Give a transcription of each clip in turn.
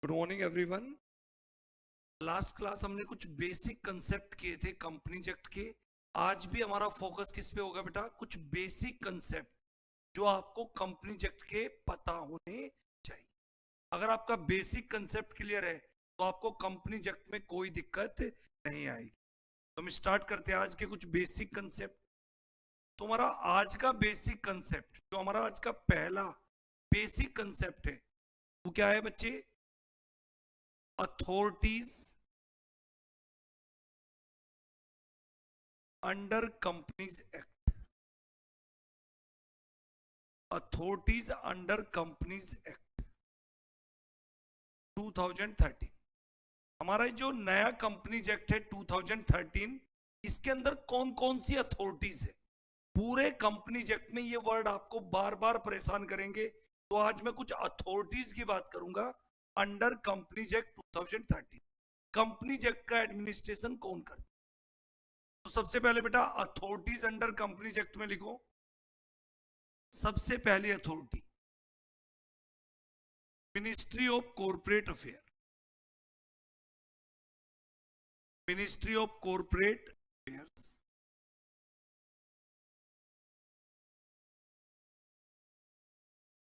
Good morning everyone. Last class हमने कुछ basic concept किए थे कंपनीज एक्ट के। आज भी हमारा फोकस किस पे होगा बेटा? कुछ बेसिक कंसेप्ट जो आपको कंपनीज एक्ट के पता होने चाहिए। अगर आपका बेसिक कंसेप्ट क्लियर है तो आपको कंपनीज एक्ट में कोई दिक्कत नहीं आएगी। तो हम स्टार्ट करते हैं आज के कुछ बेसिक कंसेप्ट। तो हमारा आज का बेसिक कंसेप्ट, जो हमारा आज का पहला बेसिक कंसेप्ट है, वो क्या है बच्चे? Authorities under companies act. Authorities under companies act 2013। हमारा जो नया कंपनीज एक्ट है 2013, इसके अंदर कौन कौन सी अथॉरिटीज है? पूरे कंपनीज एक्ट में ये वर्ड आपको बार बार परेशान करेंगे, तो आज मैं कुछ अथॉरिटीज की बात करूंगा under companies act 2013। Companies act का एडमिनिस्ट्रेशन कौन करता है? तो सबसे पहले बेटा अथॉरिटीज अंडर कंपनीज एक्ट में लिखो। सबसे पहली authority ministry of corporate affair. Ministry of corporate affairs,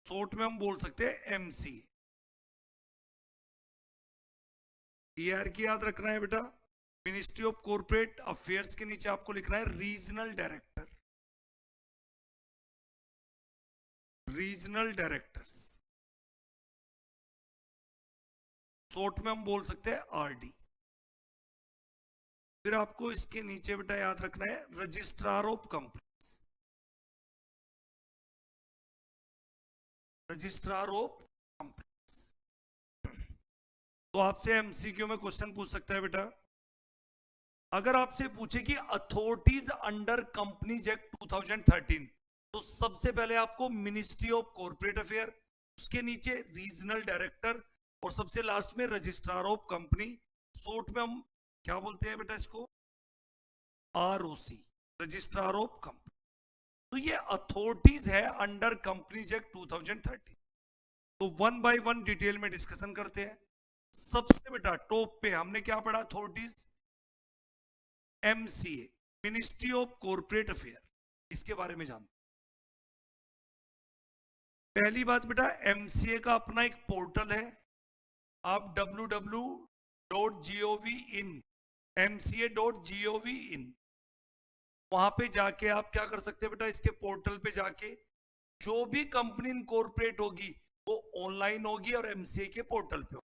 short में हम बोल सकते हैं एमसीए। ईआर की याद रखना है बेटा। मिनिस्ट्री ऑफ कॉर्पोरेट अफेयर्स के नीचे आपको लिखना है regional director. Regional directors, short में हम बोल सकते हैं आरडी। फिर आपको इसके नीचे बेटा याद रखना है registrar of companies. Registrar of companies. तो आपसे एमसीक्यू में क्वेश्चन पूछ सकता है बेटा, अगर आपसे पूछे कि अथॉरिटीज अंडर कंपनीज एक्ट 2013, तो सबसे पहले आपको मिनिस्ट्री ऑफ कॉर्पोरेट अफेयर, उसके नीचे रीजनल डायरेक्टर और सबसे लास्ट में रजिस्ट्रार ऑफ कंपनी। शॉर्ट में हम क्या बोलते हैं बेटा इसको? ROC, registrar of company. तो ये अथॉरिटीज है अंडर कंपनीज एक्ट 2013। तो वन बाय वन डिटेल में डिस्कशन करते हैं। सबसे बेटा टॉप पे हमने क्या पढ़ा? Authorities MCA, ministry of corporate affair, इसके बारे में जानते। पहली बात बेटा, एमसीए का अपना एक पोर्टल है। आप www.gov.in, mca.gov.in, वहां पे जाके आप क्या कर सकते हैं बेटा? इसके पोर्टल पे जाके जो भी कंपनी इनकॉर्पोरेट होगी वो ऑनलाइन होगी और एमसीए के पोर्टल पे होगी।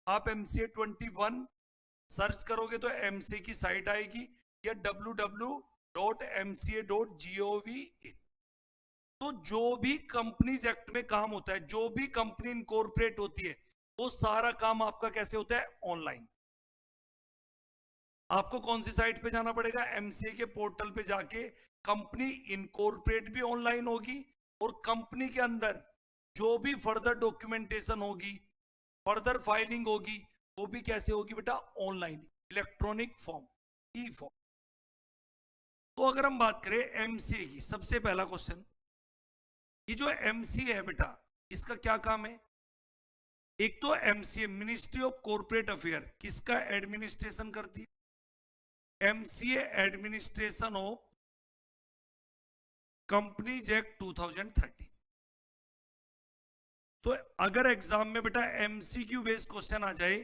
आप MCA 21 सर्च करोगे तो एमसीए की साइट आएगी, या www.mca.gov.in। तो जो भी कंपनीज एक्ट में काम होता है, जो भी कंपनी इनकॉर्पोरेट होती है, वो सारा काम आपका कैसे होता है? ऑनलाइन। आपको कौन सी साइट पे जाना पड़ेगा? एमसीए के पोर्टल पे जाके कंपनी इनकॉर्पोरेट भी ऑनलाइन होगी और कंपनी के अंदर जो भी फर्दर डॉक्यूमेंटेशन होगी, फर्दर फाइलिंग होगी, वो भी कैसे होगी बेटा? ऑनलाइन, इलेक्ट्रॉनिक फॉर्म, ई फॉर्म। तो अगर हम बात करें एमसीए की, सबसे पहला क्वेश्चन, ये जो एमसीए है बेटा, इसका क्या काम है? एक तो MCA ministry of corporate affair किसका एडमिनिस्ट्रेशन करती है? MCA administration of companies act 2013। तो अगर एग्जाम में बेटा एमसीक्यू बेस्ड क्वेश्चन आ जाए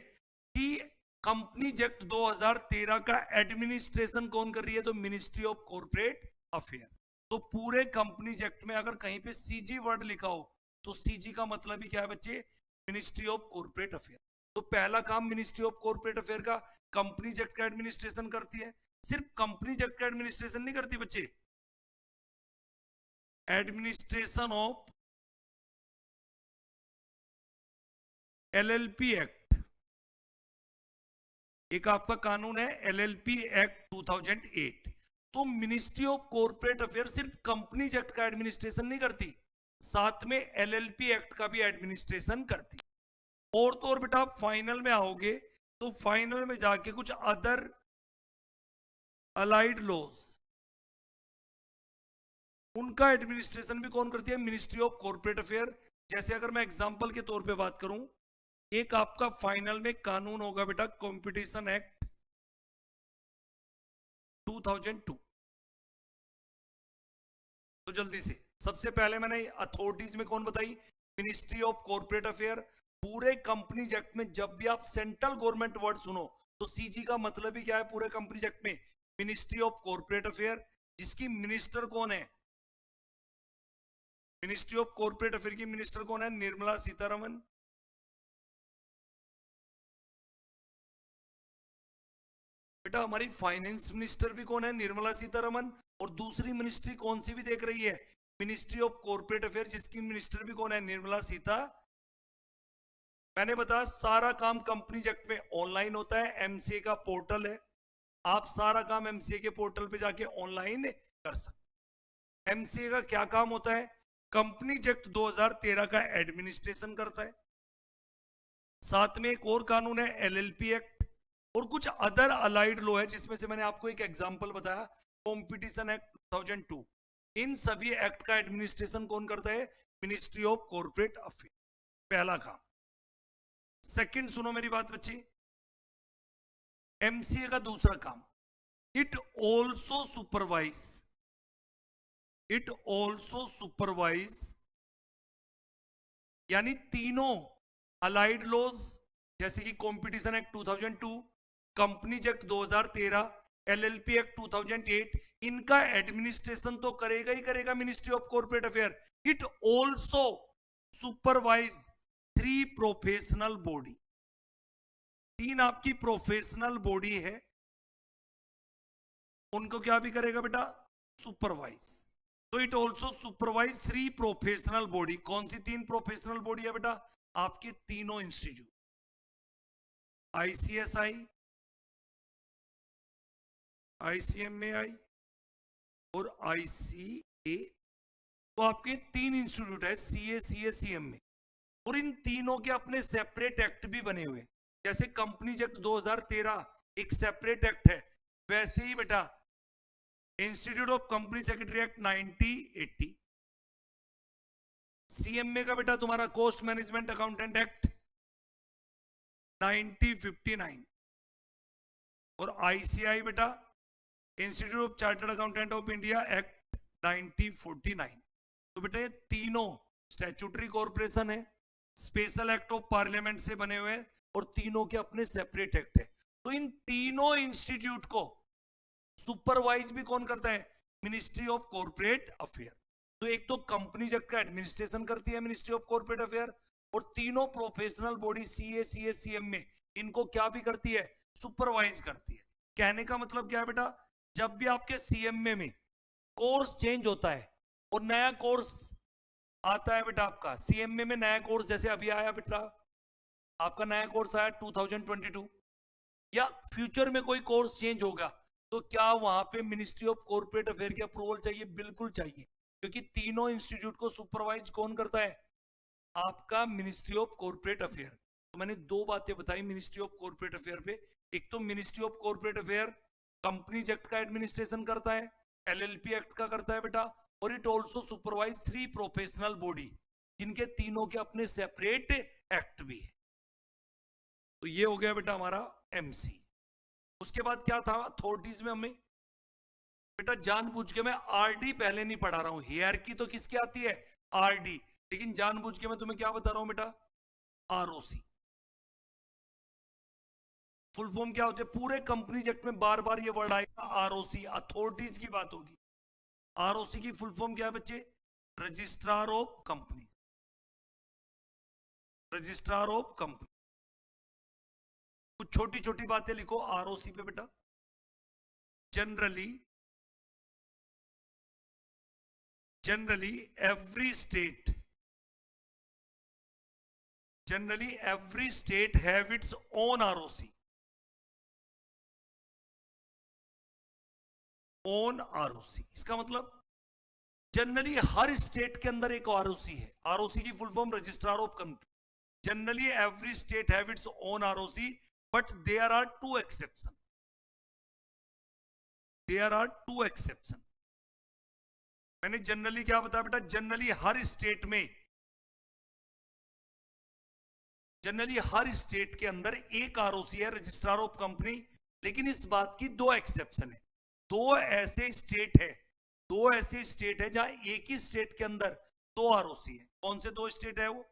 कि कंपनीज एक्ट 2013 का एडमिनिस्ट्रेशन कौन कर रही है, तो मिनिस्ट्री ऑफ कॉर्पोरेट अफेयर। तो पूरे कंपनीज एक्ट में अगर कहीं पे सीजी वर्ड लिखा हो तो सीजी का मतलब ही क्या है बच्चे? Ministry of corporate affair. तो पहला काम मिनिस्ट्री ऑफ कॉर्पोरेट अफेयर का कंपनीज एक्ट का एडमिनिस्ट्रेशन करती है। सिर्फ कंपनीज एक्ट का एडमिनिस्ट्रेशन नहीं करती बच्चे, एडमिनिस्ट्रेशन ऑफ एलएलपी एक्ट, एक आपका कानून है एलएलपी एक्ट 2008। तो मिनिस्ट्री ऑफ कॉर्पोरेट अफेयर सिर्फ कंपनीज एक्ट का एडमिनिस्ट्रेशन नहीं करती, साथ में एलएलपी एक्ट का भी एडमिनिस्ट्रेशन करती। और तो और बेटा फाइनल में आओगे तो फाइनल में जाके कुछ अदर अलाइड लॉज, उनका एडमिनिस्ट्रेशन भी कौन करती है? Ministry of corporate affair. जैसे अगर मैं एग्जांपल के तौर पे बात करूं एक आपका फाइनल में कानून होगा बेटा कंपटीशन एक्ट 2002। तो जल्दी से सबसे पहले मैंने अथॉरिटीज में कौन बताई, मिनिस्ट्री ऑफ कॉर्पोरेट अफेयर। पूरे कंपनीज एक्ट में जब भी आप सेंट्रल गवर्नमेंट वर्ड सुनो तो सीजी का मतलब ही क्या है पूरे कंपनीज एक्ट में, मिनिस्ट्री ऑफ कॉर्पोरेट अफेयर, जिसकी मिनिस्टर कौन है, मिनिस्ट्री ऑफ कॉर्पोरेट अफेयर की मिनिस्टर कौन है, निर्मला सीतारमन। बेटा हमारी फाइनेंस मिनिस्टर भी कौन है, निर्मला सीतारमन। और दूसरी मिनिस्ट्री कौन सी भी देख रही है, मिनिस्ट्री ऑफ कॉर्पोरेट अफेयर, जिसकी मिनिस्टर भी कौन है, निर्मला सीता। मैंने बताया सारा काम कंपनीज एक्ट में ऑनलाइन होता है, एमसीए का पोर्टल है, आप सारा काम एमसीए के पोर्टल पे जाके ऑनलाइन कर सकते। एमसीए का क्या काम होता है, कंपनीज एक्ट 2013 का एडमिनिस्ट्रेशन करता है, साथ में एक और कानून है एलएलपी एक्ट, और कुछ अदर अलाइड लॉ है, जिसमें से मैंने आपको एक एग्जांपल बताया कंपटीशन एक्ट 2002। इन सभी एक्ट का एडमिनिस्ट्रेशन कौन करता है, मिनिस्ट्री ऑफ कॉर्पोरेट अफेयर, पहला काम। सेकंड सुनो मेरी बात बच्चे, एमसीए का दूसरा काम, इट ऑल्सो सुपरवाइज यानी तीनों अलाइड लॉज, जैसे कि competition act 2002, companies act 2013, LLP act 2008, इनका एडमिनिस्ट्रेशन तो करेगा ही करेगा ministry of corporate affair. It also supervise 3 professional body, 3 आपकी प्रोफेशनल बॉडी है, उनको क्या भी करेगा बेटा, सुपरवाइज। तो it also supervise 3 professional body. कौन सी 3 प्रोफेशनल बॉडी है बेटा, आपके तीनों इंस्टीट्यूट, आईसीएसआई, आईसीएमएआई और आईसीए। तो आपके 3 इंस्टीट्यूट है, सीए, सीए, सीएमए, और इन तीनों के अपने सेपरेट एक्ट भी बने हुए। जैसे कंपनीज एक्ट 2013 एक सेपरेट एक्ट है, वैसे ही बेटा institute of company secretary act 1980, CMA का बेटा तुम्हारा कॉस्ट मैनेजमेंट अकाउंटेंट एक्ट 1959, और आईसीआई बेटा institute of chartered accountant of India act 1949। तो बेटा ये तीनों स्टैट्यूटरी कॉर्पोरेशन है, स्पेशल एक्ट ऑफ पार्लियामेंट से बने हुए, और तीनों के अपने सेपरेट एक्ट है। तो इन तीनों इंस्टीट्यूट को सुपरवाइज भी कौन करता है, मिनिस्ट्री ऑफ कॉर्पोरेट अफेयर। तो एक तो कंपनी एक्ट का एडमिनिस्ट्रेशन करती है मिनिस्ट्री ऑफ कॉर्पोरेट अफेयर, और तीनों professional body CA, CA, CMA, इनको क्या भी करती है, सुपरवाइज करती है। कहने का मतलब क्या है बेटा, जब भी आपके सीएमए में कोर्स चेंज होता है और नया कोर्स आता है बेटा, आपका सीएमए में नया कोर्स, जैसे अभी आया बेटा आपका नया कोर्स आया 2022, या फ्यूचर में कोई कोर्स चेंज होगा, तो क्या वहां पे मिनिस्ट्री ऑफ कॉर्पोरेट अफेयर की अप्रूवल चाहिए, बिल्कुल चाहिए, क्योंकि तीनों इंस्टीट्यूट को सुपरवाइज कौन करता है, आपका मिनिस्ट्री ऑफ कॉर्पोरेट अफेयर। तो मैंने 2 बातें बताई मिनिस्ट्री ऑफ कॉर्पोरेट अफेयर पे, एक तो ministry of corporate affair companies act का एडमिनिस्ट्रेशन करता है, एलएलपी एक्ट का करता है बेटा, और it also supervise 3 professional body, जिनके तीनों के अपने सेपरेट एक्ट भी है। तो ये हो गया बेटा हमारा एमसी। उसके बाद क्या था अथॉरिटीज में, हमें बेटा जानबूझ के मैं आरडी पहले नहीं पढ़ा रहा हूं, हियरकी तो किसकी आती है, आरडी, लेकिन जानबूझ के मैं तुम्हें क्या बता रहा हूं बेटा, आरओसी। फुल फॉर्म क्या होते हैं, पूरे कंपनीज एक्ट में बार बार ये वर्ड आएगा आरओसी, अथॉरिटीज की बात होगी। आरओसी की फुल फॉर्म क्या है बच्चे, registrar of company, registrar of company. कुछ छोटी छोटी बातें लिखो आरओसी पे बेटा। Generally every state have its own ROC, इसका मतलब जनरली हर स्टेट के अंदर एक आरओसी है। आरओसी की full form registrar of company. Generally every state have its own ROC, but there are 2 exception, मैंने जनरली क्या बताया बेटा, जनरली हर स्टेट में जनरली हर स्टेट के अंदर एक आरओसी है, रजिस्ट्रार ऑफ कंपनी, लेकिन इस बात की दो एक्सेप्शन है। दो ऐसे स्टेट है जहां एक ही स्टेट के अंदर दो आरओसी है। कौन से दो स्टेट है वो?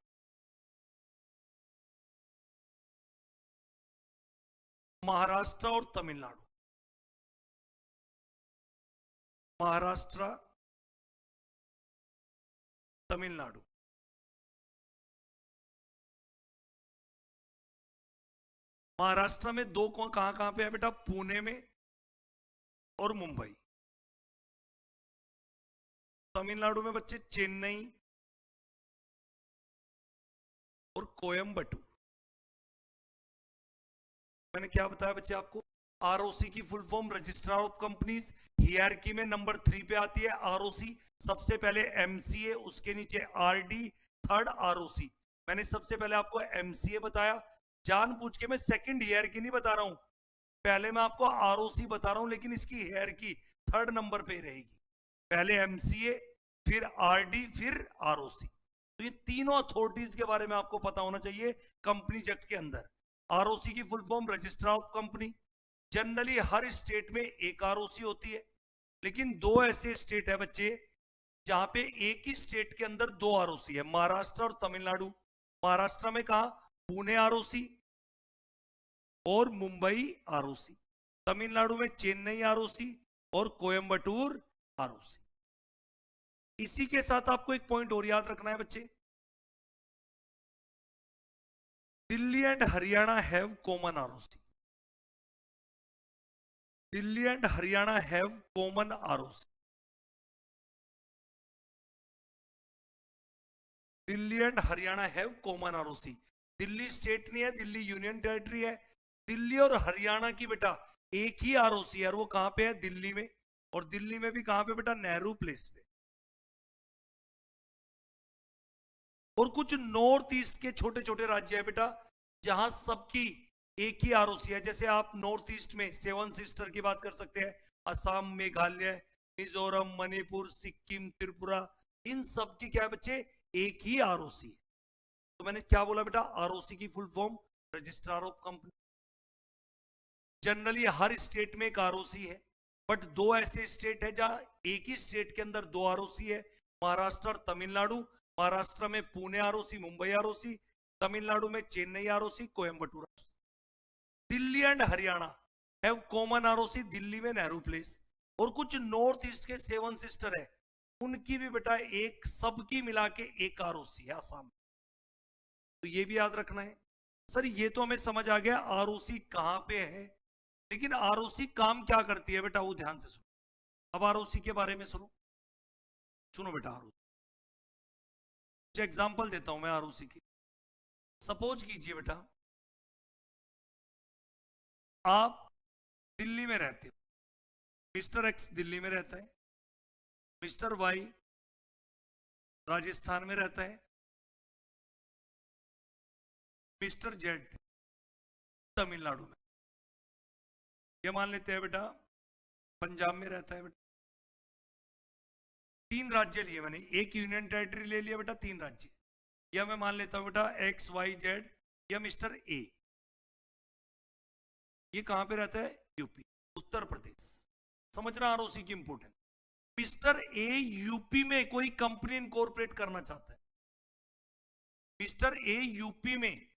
महाराष्ट्र और तमिलनाडु। महाराष्ट्र, तमिलनाडु। महाराष्ट्र में दो कहां कहां पे है बेटा? पुणे में और मुंबई। तमिलनाडु में बच्चे चेन्नई और कोयम्बटूर। मैंने क्या बताया बच्चे आपको? आरओसी की full form registrar of companies, hierarchy में नंबर 3 पे आती है आरओसी। सबसे पहले एमसीए, उसके नीचे आरडी, थर्ड आरओसी। मैंने सबसे पहले आपको एमसीए बताया, जानबूझ के मैं सेकंड हियरकी नहीं बता रहा हूं, पहले मैं आपको आरओसी बता रहा हूं, लेकिन इसकी हियरकी थर्ड नंबर पे रहेगी। पहले एमसीए, फिर आरडी, फिर आरओसी। तो ये तीनों अथॉरिटीज के बारे में आपको पता होना चाहिए कंपनीज एक्ट के अंदर। आरओसी की full form registrar of company. Generally हर स्टेट में एक आरओसी होती है, लेकिन दो ऐसे स्टेट है बच्चे जहां पे एक ही स्टेट के अंदर दो आरओसी है, महाराष्ट्र और तमिलनाडु। महाराष्ट्र में कहा? पुणे आरओसी और मुंबई आरओसी। तमिलनाडु में चेन्नई आरओसी और कोयम्बटूर आरओसी। इसी के साथ आपको एक पॉइंट और याद रखना है बच्चे, Delhi and Haryana have common ROC. Delhi and Haryana have common ROC. Delhi and Haryana have common ROC. Delhi state नहीं है, दिल्ली यूनियन टेरिटरी है। दिल्ली और हरियाणा की बेटा एक ही आरओसी है, और वो कहां पे है? दिल्ली में। और दिल्ली में भी कहां पे बेटा? नेहरू प्लेस पे। और कुछ नॉर्थ ईस्ट के छोटे छोटे राज्य है बेटा जहां सबकी एक ही आरओसी है। जैसे आप नॉर्थ ईस्ट में 7 सिस्टर की बात कर सकते हैं, असम, मेघालय, मिजोरम, मणिपुर, सिक्किम, त्रिपुरा, इन सब की क्या है बच्चे? एक ही आरओसी है। तो मैंने क्या बोला बेटा? आरओसी की full form registrar of company. Generally हर स्टेट में एक आरओसी है, बट दो ऐसे स्टेट है जहां एक ही स्टेट के अंदर दो आरओसी है, महाराष्ट्र और तमिलनाडु। महाराष्ट्र में पुणे आरओसी, मुंबई आरओसी। तमिलनाडु में Chennai ROC, Coimbatore ROC. Delhi and Haryana have common ROC, Delhi में नेहरू प्लेस। और कुछ नॉर्थ ईस्ट के 7 सिस्टर है, उनकी भी बेटा एक, सबकी मिला के एक आरओसी है आसाम। तो ये भी याद रखना है। सर ये तो हमें समझ आ गया आरओसी कहां पे है, लेकिन आरओसी काम क्या करती है बेटा? वो ध्यान से सुनो। अब आरओसी के बारे में सुनो, सुनो बेटा। आरओसी एग्जांपल देता हूं मैं आरओसी की। सपोज कीजिए बेटा आप दिल्ली में रहते हो, मिस्टर एक्स दिल्ली में रहता है, मिस्टर वाई राजस्थान में रहता है, मिस्टर जेड तमिलनाडु में। ये मान लेते हैं बेटा पंजाब में रहता है बेटा। 3 राज्य लिए मैंने, एक यूनियन टेरिटरी ले लिया बेटा, 3 राज्य। या मैं मान लेता हूं बेटा एक्स वाई जेड, या मिस्टर ए, ये कहां पे रहता है? यूपी, उत्तर प्रदेश। समझना आरओसी की इंपोर्टेंस। मिस्टर ए यूपी में कोई कंपनी इनकॉर्पोरेट करना चाहता है, मिस्टर ए यूपी में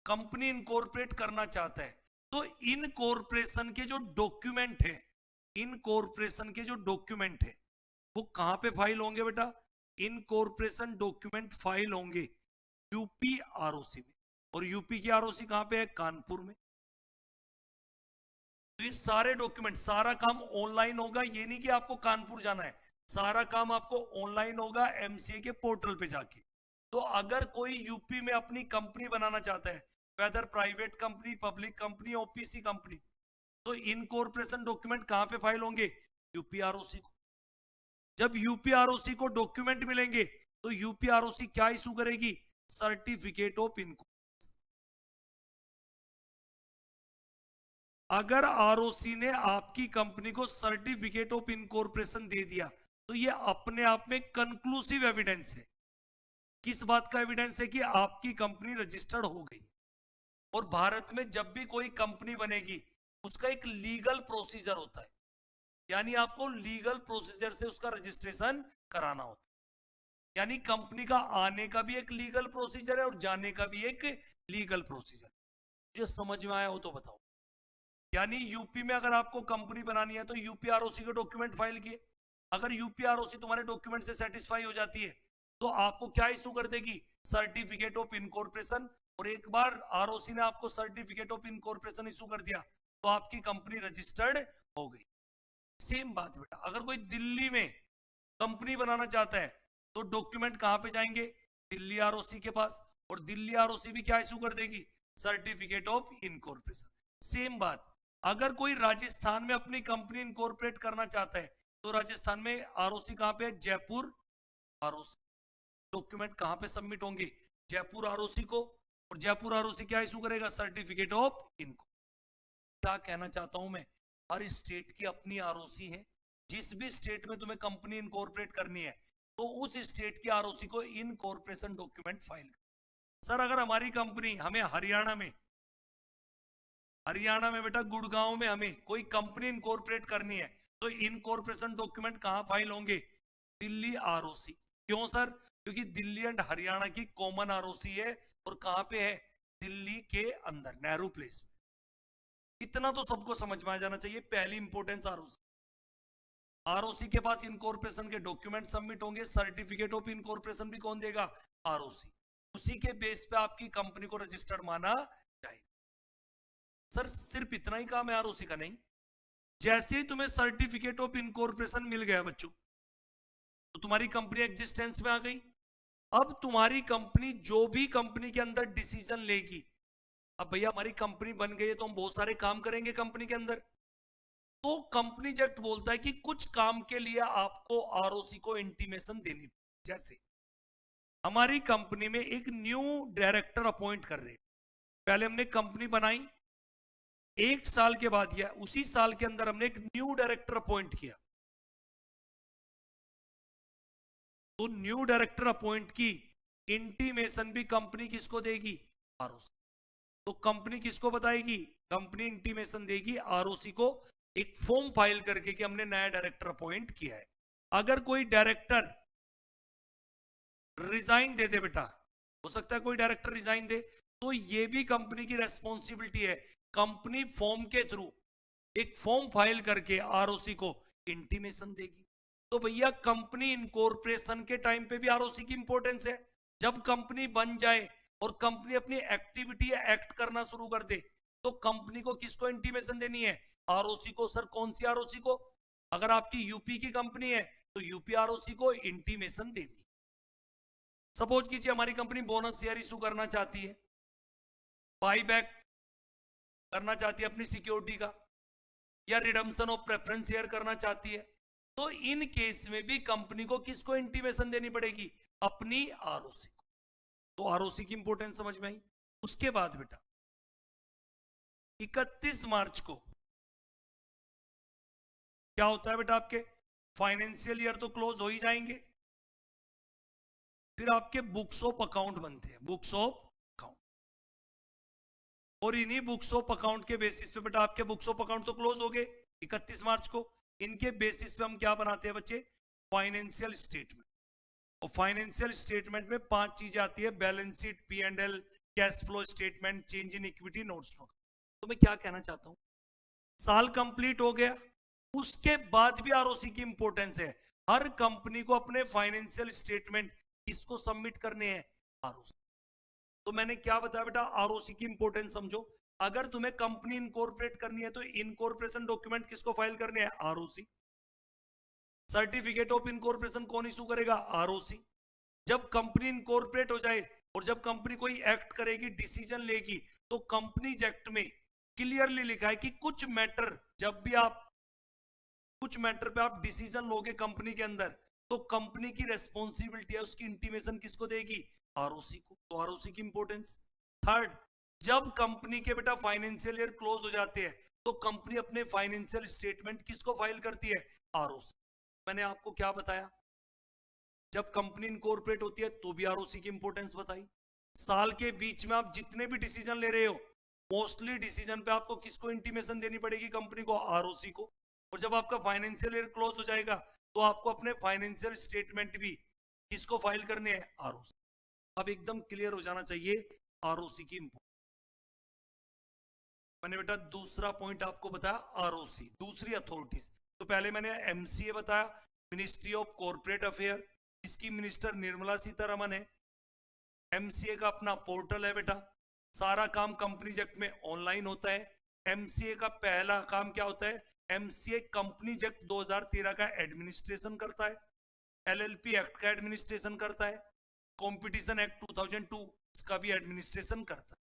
कंपनी इनकॉर्पोरेट करना चाहता है, तो इन कॉर्पोरेशन के जो डॉक्यूमेंट है, इन कॉर्पोरेशन के जो डॉक्यूमेंट है वो कहां पे फाइल होंगे बेटा? इन कॉर्पोरेशन डॉक्यूमेंट फाइल होंगे यूपी आरओसी में। और यूपी की आरओसी कहां पे है? कानपुर में। तो ये सारे डॉक्यूमेंट, सारा काम ऑनलाइन होगा। ये नहीं कि आपको कानपुर जाना है, सारा काम आपको ऑनलाइन होगा एमसीए के पोर्टल पे जाके। तो अगर कोई यूपी में अपनी कंपनी बनाना चाहता है, whether private company, public company, OPC company, तो इनकॉर्पोरेशन डॉक्यूमेंट कहां पे फाइल होंगे? यूपी आरओसी को। जब यूपी आरओसी को डॉक्यूमेंट मिलेंगे तो यूपी आरओसी क्या इशू करेगी? Certificate of income. अगर आरओसी ने आपकी कंपनी को सर्टिफिकेट ऑफ इनकॉर्पोरेशन दे दिया तो ये अपने आप में कंक्लूसिव एविडेंस है किस बात का एविडेंस है कि आपकी कंपनी रजिस्टर्ड हो गई। और भारत में जब भी कोई कंपनी बनेगी उसका एक लीगल प्रोसीजर होता है, यानी आपको लीगल प्रोसीजर से उसका रजिस्ट्रेशन कराना होता है। यानी कंपनी का आने का भी एक लीगल प्रोसीजर है और जाने का भी एक लीगल प्रोसीजर। जो समझ में आया हो तो बताओ। यानी यूपी में अगर आपको कंपनी बनानी है तो यूपीआरओसी के डॉक्यूमेंट फाइल किए। अगर यूपीआरओसी तुम्हारे डॉक्यूमेंट से सेटिस्फाई हो जाती है तो आपको क्या इशू कर देगी, सर्टिफिकेट ऑफ इनकॉर्पोरेशन। और एक बार आरओसी ने आपको सर्टिफिकेट ऑफ इनकॉर्पोरेशन इशू कर दिया तो आपकी कंपनी रजिस्टर्ड हो गई। सेम बात बेटा, अगर कोई दिल्ली में कंपनी बनाना चाहता है तो डॉक्यूमेंट कहां पे जाएंगे, दिल्ली आरओसी के पास। और दिल्ली आरओसी भी क्या इशू कर देगी, सर्टिफिकेट ऑफ इनकॉर्पोरेशन। सेम बात, अगर कोई राजस्थान में अपनी कंपनी इनकॉर्पोरेट करना चाहता है तो राजस्थान में आरओसी कहां पे है, जयपुर आरओसी। डॉक्यूमेंट कहां पे सबमिट होंगे, जयपुर आरओसी को। और जयपुर आरओसी क्या इशू करेगा, सर्टिफिकेट ऑफ इनकम। क्या कहना चाहता हूं मैं, हर स्टेट की अपनी आरओसी है। जिस भी स्टेट में तुम्हें कंपनी इनकॉर्पोरेट करनी है तो उस स्टेट की आरओसी को इनकॉर्पोरेशन डॉक्यूमेंट फाइल कर। सर अगर हमारी कंपनी हमें हरियाणा में बेटा गुड़गांव में हमें कोई कंपनी इनकॉर्पोरेट करनी है तो इनकॉर्पोरेशन डॉक्यूमेंट कहां फाइल होंगे, दिल्ली आरओसी। क्यों सर, क्योंकि दिल्ली एंड हरियाणा की कॉमन आरओसी है। और कहां पे है, दिल्ली के अंदर नेहरू प्लेस में। इतना तो सबको समझ में आ जाना चाहिए। पहली इंपॉर्टेंस आरओसी, आरओसी के पास इनकॉर्पोरेशन के डॉक्यूमेंट सबमिट होंगे। सर्टिफिकेट ऑफ इनकॉर्पोरेशन भी कौन देगा, आरओसी। उसी के बेस पे आपकी कंपनी को रजिस्टर्ड माना जाएगा। सर सिर्फ इतना ही काम है आरओसी का, नहीं। जैसे ही तुम्हें सर्टिफिकेट ऑफ इनकॉर्पोरेशन मिल गया बच्चों तो तुम्हारी कंपनी एग्जिस्टेंस में आ गई। अब तुम्हारी कंपनी जो भी कंपनी के अंदर डिसीजन लेगी, अब भैया हमारी कंपनी बन गई है तो हम बहुत सारे काम करेंगे कंपनी के अंदर। तो कंपनी एक्ट बोलता है कि कुछ काम के लिए आपको आरओसी को इंटीमेशन देनी। जैसे हमारी कंपनी में एक न्यू डायरेक्टर अपॉइंट कर रहे हैं, पहले हमने कंपनी बनाई, एक साल के बाद या उसी साल के अंदर हमने एक न्यू डायरेक्टर अपॉइंट किया। तो न्यू डायरेक्टर अपॉइंट की इंटीमेशन भी कंपनी किसको देगी, आरओसी। तो कंपनी किसको बताएगी, कंपनी इंटीमेशन देगी आरओसी को, एक फॉर्म फाइल करके कि हमने नया डायरेक्टर अपॉइंट किया है। अगर कोई डायरेक्टर रिजाइन दे दे बेटा, हो सकता है कोई डायरेक्टर रिजाइन दे, तो ये भी कंपनी की रेस्पॉन्सिबिलिटी है। कंपनी फॉर्म के थ्रू एक फॉर्म फाइल करके आरओसी को इंटीमेशन देगी। तो भैया कंपनी इनकॉर्पोरेशन के टाइम पे भी आरओसी की इंपॉर्टेंस है। जब कंपनी बन जाए और कंपनी अपनी एक्टिविटी या एक्ट करना शुरू कर दे तो कंपनी को किसको इंटीमेशन देनी है, आरओसी को। सर कौन सी आरओसी को, अगर आपकी यूपी की कंपनी है तो यूपी आरओसी को इंटीमेशन देनी। सपोज कीजिए हमारी कंपनी बोनस शेयर इशू करना चाहती है, बाई बैक करना चाहती है अपनी सिक्योरिटी का, या रिडम्पशन ऑफ प्रेफरेंस शेयर करना चाहती है, तो इन केस में भी कंपनी को किसको इंटीमेशन देनी पड़ेगी, अपनी आरओसी को। तो आरओसी की इंपॉर्टेंस समझ में आई। उसके बाद बेटा 31 मार्च को क्या होता है बेटा, आपके फाइनेंशियल ईयर तो क्लोज हो ही जाएंगे, फिर आपके बुक्स ऑफ अकाउंट बनते हैं, बुक्स ऑफ अकाउंट। और इन्हीं बुक्स ऑफ अकाउंट के बेसिस पे बेटा आपके बुक्स ऑफ अकाउंट तो क्लोज हो गए 31 मार्च को। इनके बेसिस पे हम क्या बनाते हैं बच्चे, फाइनेंशियल स्टेटमेंट। और फाइनेंशियल स्टेटमेंट में 5 चीजें आती है, balance sheet, P&L, cash flow statement, change in equity, note stock. तो मैं क्या कहना चाहता हूं, साल कंप्लीट हो गया, उसके बाद भी आरओसी की इंपॉर्टेंस है। हर कंपनी को अपने फाइनेंशियल स्टेटमेंट किसको सबमिट करने हैं, आरओसी। तो मैंने क्या बताया बेटा, आरओसी की इंपॉर्टेंस समझो। अगर तुम्हें कंपनी इनकॉर्पोरेट करनी है तो इनकॉर्पोरेशन डॉक्यूमेंट किसको फाइल करने हैं, आरओसी। सर्टिफिकेट ऑफ इनकॉर्पोरेशन कौन इशू करेगा, आरओसी। जब कंपनी इनकॉर्पोरेट हो जाए और जब कंपनी कोई एक्ट करेगी, डिसीजन लेगी, तो कंपनीज एक्ट में क्लियरली लिखा है कि कुछ मैटर, जब भी आप कुछ मैटर पे आप डिसीजन लोगे कंपनी के अंदर, तो कंपनी की रेस्पॉन्सिबिलिटी है, उसकी इंटीमेशन किसको देगी, आरओसी को। तो आरओसी की इंपॉर्टेंस। थर्ड, जब कंपनी के बेटा फाइनेंशियल ईयर क्लोज हो जाते हैं तो कंपनी अपने फाइनेंशियल स्टेटमेंट किसको फाइल करती है, आरओसी। मैंने आपको क्या बताया, जब कंपनी इनकॉर्पोरेट होती है तो भी आरओसी की इंपॉर्टेंस बताई। साल के बीच में आप जितने भी डिसीजन ले रहे हो, मोस्टली डिसीजन पे आपको किसको इंटीमेशन देनी पड़ेगी? कंपनी को, आरओसी को। और जब आपका फाइनेंशियल ईयर क्लोज हो जाएगा तो आपको अपने फाइनेंशियल स्टेटमेंट भी किसको फाइल करने हैं? आरओसी। अब एकदम क्लियर हो जाना चाहिए आरओसी की इंपॉर्टेंस। मैंने बेटा दूसरा पॉइंट आपको बताया आरओसी, दूसरी अथॉरिटीज। तो पहले मैंने एमसीए बताया, मिनिस्ट्री ऑफ कॉर्पोरेट अफेयर, इसकी मिनिस्टर निर्मला सीतारमन है। एमसीए का अपना पोर्टल है बेटा, सारा काम कंपनीज एक्ट में ऑनलाइन होता है। एमसीए का पहला काम क्या होता है? एमसीए कंपनीज एक्ट 2013 का एडमिनिस्ट्रेशन करता है, एलएलपी एक्ट का एडमिनिस्ट्रेशन करता है, कंपटीशन एक्ट 2002 इसका भी एडमिनिस्ट्रेशन करता है।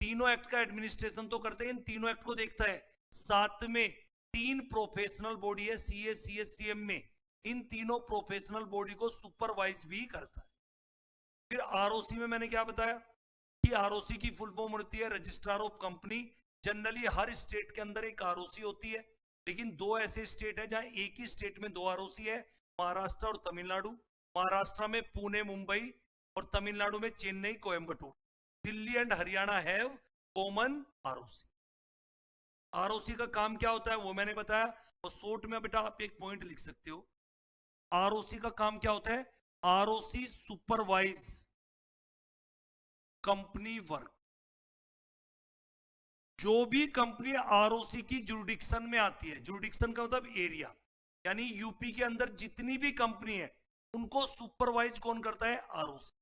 तीनों एक्ट का एडमिनिस्ट्रेशन तो करते हैं, इन तीनों एक्ट को देखता है। साथ में 3 प्रोफेशनल बॉडी है सीए, सीएस, सीएम में, इन तीनों प्रोफेशनल बॉडी को सुपरवाइज भी करता है। फिर आरओसी में मैंने क्या बताया कि आरओसी की फुल फॉर्म होती है रजिस्ट्रार ऑफ कंपनी। जनरली हर स्टेट के अंदर एक आरओसी होती है, लेकिन 2 ऐसे स्टेट है जहां एक ही स्टेट में 2 आरओसी है, महाराष्ट्र और तमिलनाडु। महाराष्ट्र में पुणे, मुंबई, और तमिलनाडु में Chennai, Coimbatore. Delhi and Haryana have common ROC. ROC का काम क्या होता है वो मैंने बताया, और शॉर्ट में बेटा आप एक पॉइंट लिख सकते हो। आरओसी का काम क्या होता है? ROC supervise company work. जो भी कंपनी आरओसी की जुरिडिक्शन में आती है, जुरिडिक्शन का मतलब एरिया, यानी यूपी के अंदर जितनी भी कंपनी है उनको सुपरवाइज कौन करता है? आरओसी।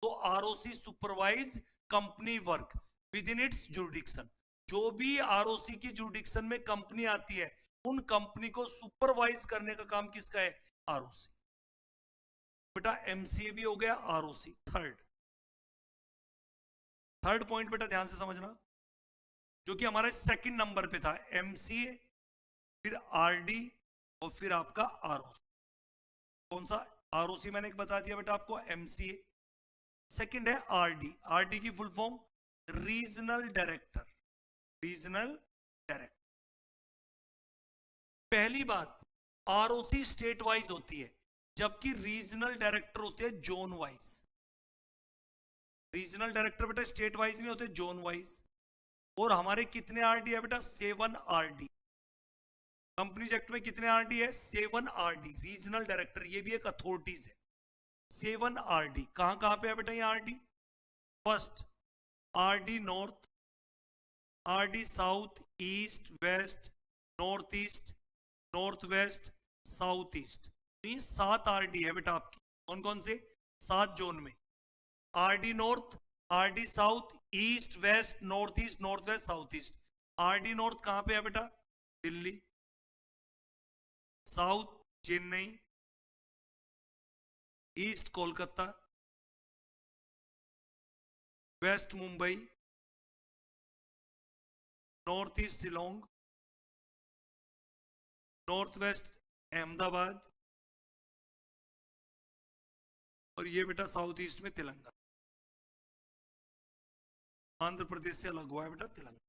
तो ROC supervise company work with in its jurisdiction. जो भी आरओसी की जुरिडिक्शन में कंपनी आती है उन कंपनी को सुपरवाइज करने का काम किसका है? आरओसी। बेटा एमसीए भी हो गया, आरओसी। थर्ड पॉइंट बेटा ध्यान से समझना, जो कि हमारे सेकंड नंबर पे था, एमसीए, फिर आरडी, और फिर आपका आरओसी। कौन सा? आरओसी मैंने एक बता दिया बेटा आपको, एमसीए। सेकंड है आरडी। आरडी की full form regional director. Regional director. पहली बात, आरओसी स्टेट वाइज होती है, जबकि रीजनल डायरेक्टर होते हैं जोन वाइज। रीजनल डायरेक्टर बेटा स्टेट वाइज नहीं होते, जोन वाइज। और हमारे कितने आरडी है बेटा? 7 आरडी। कंपनीज एक्ट में कितने आरडी है? 7 आरडी। रीजनल डायरेक्टर ये भी एक अथॉरिटीज है। 7 आरडी। कहां कहां पे है बेटा ये RD? First RD north, RD south, east, west, north east, north west, south east. तो ये 7 आरडी है बेटा आपकी। कौन कौन से? 7 जोन में। RD north, RD south, east, west, north east, north west, south east. RD north कहां पे है बेटा? Delhi. South Chennai, east Kolkata, west Mumbai, north east Shillong, north west Ahmedabad, और ये बेटा साउथ ईस्ट में तेलंगाना। आंध्र प्रदेश से अलग हुआ है बेटा तेलंगाना।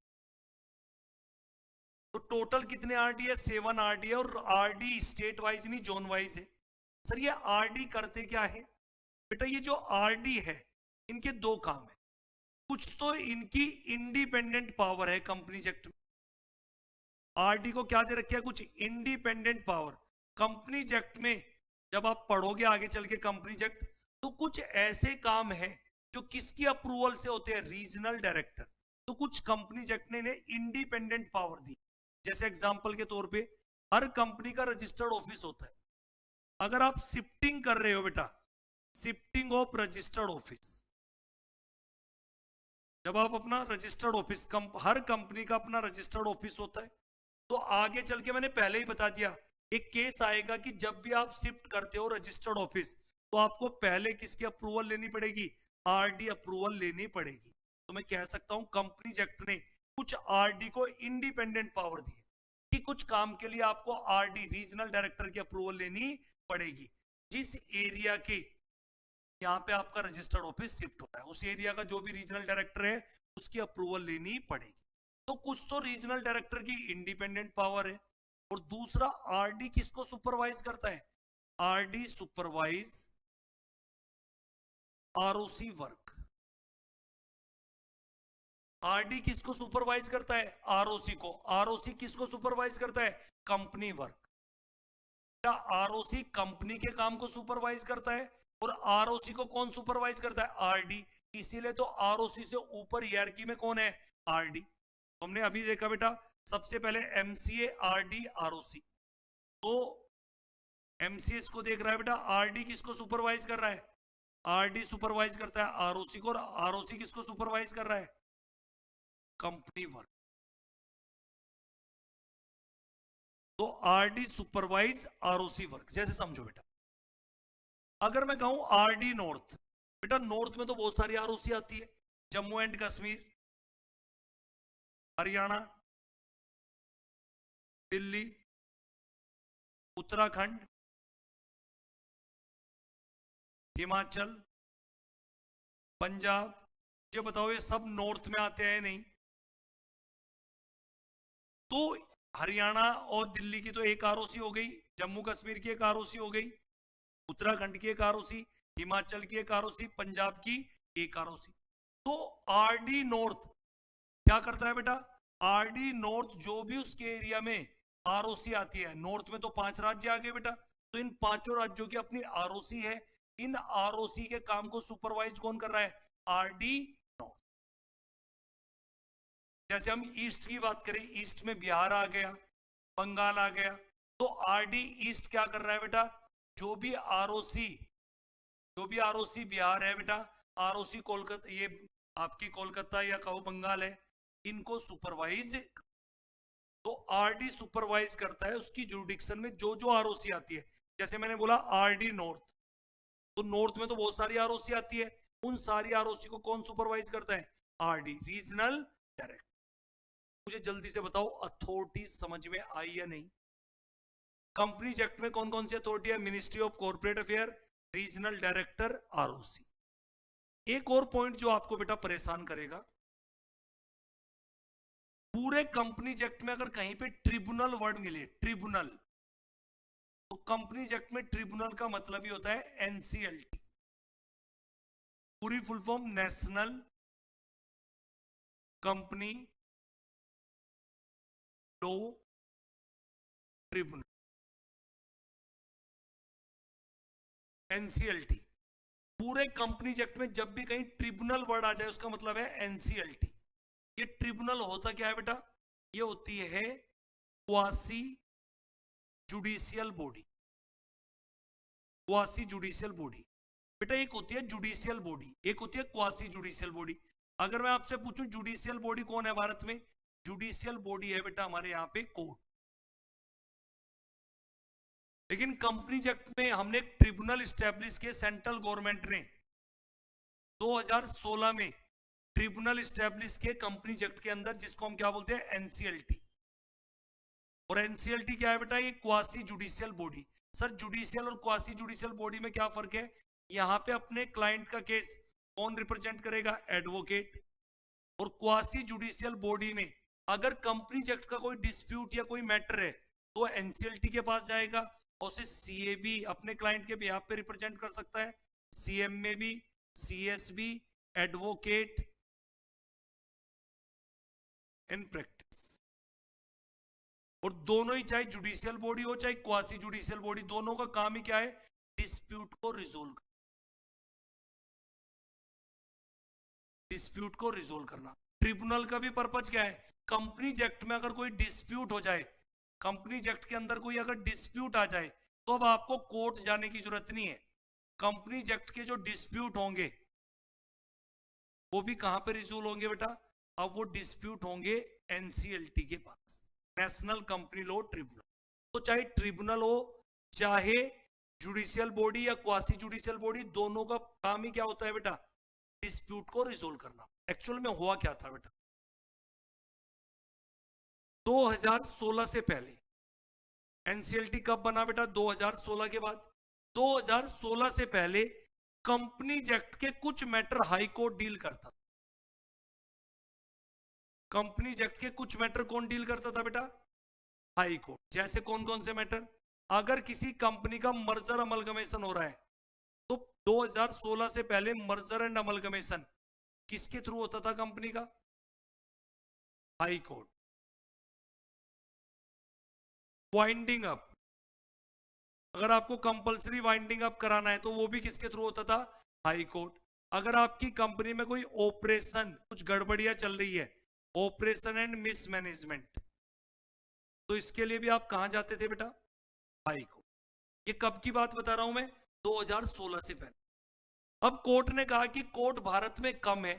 तो टोटल कितने आरडी है? 7 आरडी है, और आरडी स्टेट वाइज नहीं जोन वाइज है। सर ये आरडी करते क्या है? बेटा ये जो आरडी है इनके 2 काम है। कुछ तो इनकी इंडिपेंडेंट पावर है कंपनीज एक्ट में। आरडी को क्या दे रखा है? कुछ इंडिपेंडेंट पावर। कंपनीज एक्ट में जब आप पढ़ोगे आगे चल के कंपनीज एक्ट, तो कुछ ऐसे काम है जो किसकी अप्रूवल से होते हैं? Regional director. तो कुछ कंपनीज एक्ट ने इंडिपेंडेंट पावर दी। जैसे एग्जांपल के तौर पे हर कंपनी का रजिस्टर्ड ऑफिस होता है। अगर आप शिफ्टिंग कर रहे हो बेटा, शिफ्टिंग ऑफ रजिस्टर्ड ऑफिस, जब आप अपना रजिस्टर्ड ऑफिस, हर कंपनी का अपना रजिस्टर्ड ऑफिस होता है, तो आगे चल के मैंने पहले ही बता दिया एक केस आएगा कि जब भी आप शिफ्ट करते हो रजिस्टर्ड ऑफिस, तो आपको पहले किसकी अप्रूवल लेनी पड़ेगी? आरडी अप्रूवल लेनी पड़ेगी। तो मैं कह सकता हूं कंपनीज एक्ट ने कुछ आरडी को इंडिपेंडेंट पावर दी कि कुछ काम के लिए आपको आरडी, रीजनल डायरेक्टर की अप्रूवल लेनी पड़ेगी। जिस एरिया के यहाँ पे आपका रजिस्टर्ड ऑफिस शिफ्ट हो रहा है, उस एरिया का जो भी रीजनल डायरेक्टर है उसकी अप्रूवल लेनी पड़ेगी। तो कुछ तो रीजनल डायरेक्टर की इंडिपेंडेंट पावर है, और दूसरा आरडी किसको सुपरवाइज करता है? RD supervise ROC work. RD किसको सुपरवाइज करता है? आरओसी को। आरओसी किसको सुपरवाइज करता है? Company work. आरओसी कंपनी के काम को सुपरवाइज करता है और आरओसी को कौन सुपरवाइज करता है? आरडी। इसीलिए तो आरओसी से ऊपर हियरार्की में कौन है? आरडी। तो हमने अभी देखा बेटा, सबसे पहले एमसीए, आरडी, आरओसी। तो एमसीएस को देख रहा है बेटा, आरडी किसको सुपरवाइज कर रहा है? आरडी सुपरवाइज करता है आरओसी को, और आरओसी किसको सुपरवाइज कर रहा है? Company work. तो आरडी सुपरवाइज आरओसी वर्क, जैसे समझो बेटा। अगर मैं कहूं आरडी नॉर्थ, बेटा नॉर्थ में तो बहुत सारी आरओसी आती है, जम्मू एंड कश्मीर, हरियाणा, दिल्ली, उत्तराखंड, हिमाचल, पंजाब। ये बताओ ये सब नॉर्थ में आते हैं नहीं? तो हरियाणा और दिल्ली की तो एक आरओसी हो गई, जम्मू कश्मीर की एक आरओसी हो गई, उत्तराखंड की एक आरओसी, हिमाचल की एक आरओसी, पंजाब की एक आरओसी। तो आरडी नॉर्थ क्या करता है बेटा? आरडी नॉर्थ जो भी उसके एरिया में आरओसी आती है, नॉर्थ में तो 5 राज्य आ गए बेटा, तो इन 5 राज्यों की अपनी आरओसी है। इन आरओसी के काम को सुपरवाइज कौन कर रहा है? RD north. जैसे हम ईस्ट की बात करें, ईस्ट में बिहार आ गया, बंगाल आ गया, तो आरडी ईस्ट क्या कर रहा है बेटा? जो भी आरओसी बिहार है बेटा, आरओसी कोलकाता, ये आपकी कोलकाता या कहो बंगाल है, इनको सुपरवाइज। तो आरडी सुपरवाइज करता है उसकी जुरिडिक्शन में जो जो आरओसी आती है। जैसे मैंने बोला आरडी नॉर्थ, तो नॉर्थ में तो बहुत सारी आरओसी आती है, उन सारी आरओसी को कौन सुपरवाइज करता है? RD, regional director. मुझे जल्दी से बताओ अथॉरिटी समझ में आई या नहीं? कंपनीज एक्ट में कौन कौन सी अथॉरिटी है? Ministry of corporate affair, regional director, ROC. एक और पॉइंट जो आपको बेटा परेशान करेगा, पूरे कंपनीज एक्ट में अगर कहीं पे ट्रिब्यूनल वर्ड मिले, ट्रिब्यूनल, तो कंपनीज एक्ट में ट्रिब्यूनल का मतलब ही होता है एनसीएलटी, पूरी full form national company law tribunal, NCLT. पूरे कंपनीज एक्ट में जब भी कहीं ट्रिब्यूनल वर्ड आ जाए उसका मतलब है एनसीएलटी। ये ट्रिब्यूनल होता क्या है बेटा? ये होती है quasi judicial body. Quasi judicial body बेटा, एक होती है जुडिशियल बॉडी, एक होती है क्वासी जुडिशियल बॉडी। अगर मैं आपसे पूछूं जुडिशियल बॉडी कौन है भारत में? जुडिशियल बॉडी है बेटा हमारे यहां पे कोर्ट। लेकिन कंपनीज एक्ट में हमने एक ट्रिब्यूनल स्टैब्लिश किए, सेंट्रल गवर्नमेंट ने 2016 में ट्रिब्यूनल स्टैब्लिश किए कंपनीज एक्ट के अंदर, जिसको हम क्या बोलते हैं? एनसीएलटी। और एनसीएलटी क्या है बेटा? ये quasi judicial body. Sir judicial और क्वासी जुडिशियल बॉडी में क्या फर्क है? यहां पे अपने क्लाइंट का केस कौन रिप्रेजेंट करेगा? एडवोकेट। और क्वासी जुडिशियल बॉडी में अगर कंपनीज एक्ट का कोई डिस्प्यूट या कोई मैटर है तो एनसीएलटी के पास जाएगा, और उसे सीए भी अपने क्लाइंट के बिहाफ पे रिप्रेजेंट कर सकता है, सीएम में भी, सीएस भी, एडवोकेट इन प्रैक्टिस। और दोनों ही, चाहे जुडिशियल बॉडी हो चाहे क्वासी जुडिशियल बॉडी, दोनों का काम ही क्या है? डिस्प्यूट को रिजोल्व करना, डिस्प्यूट को रिजोल्व करना। ट्रिब्यूनल का भी पर्पज क्या है? कंपनीज एक्ट में अगर कोई डिस्प्यूट हो जाए, कंपनीज एक्ट के अंदर कोई अगर डिस्प्यूट आ जाए, तो अब आपको कोर्ट जाने की जरूरत नहीं है। कंपनीज एक्ट के जो डिस्प्यूट होंगे वो भी कहां पे रिजोल्व होंगे बेटा? अब वो डिस्प्यूट होंगे एनसीएलटी के पास, नेशनल कंपनी लॉ ट्रिब्यूनल। तो चाहे ट्रिब्यूनल हो चाहे जुडिशियल बॉडी या क्वासी जुडिशियल बॉडी, दोनों का काम ही क्या होता है बेटा? डिस्प्यूट को रिजोल्व करना। एक्चुअल में हुआ क्या था बेटा? 2016 से पहले एनसीएलटी कब बना बेटा? 2016 के बाद। 2016 से पहले कंपनीज एक्ट के कुछ मैटर हाई कोर्ट डील करता। कंपनीज एक्ट के कुछ मैटर कौन डील करता था बेटा? High court. जैसे कौन कौन से मैटर? अगर किसी कंपनी का मर्जर अमलगमेशन हो रहा है तो 2016 से पहले मर्जर एंड अमलगमेशन किसके थ्रू होता था कंपनी का? High court. वाइंडिंग अप, अगर आपको कंपलसरी वाइंडिंग अप कराना है तो वो भी किसके थ्रू होता था? High court. अगर आपकी कंपनी में कोई ऑपरेशन कुछ गड़बड़ियां चल रही है, ऑपरेशन एंड मिसमैनेजमेंट, तो इसके लिए भी आप कहां जाते थे बेटा? High court. ये कब की बात बता रहा हूं मैं? 2016 से पहले। अब कोर्ट ने कहा कि कोर्ट भारत में कम है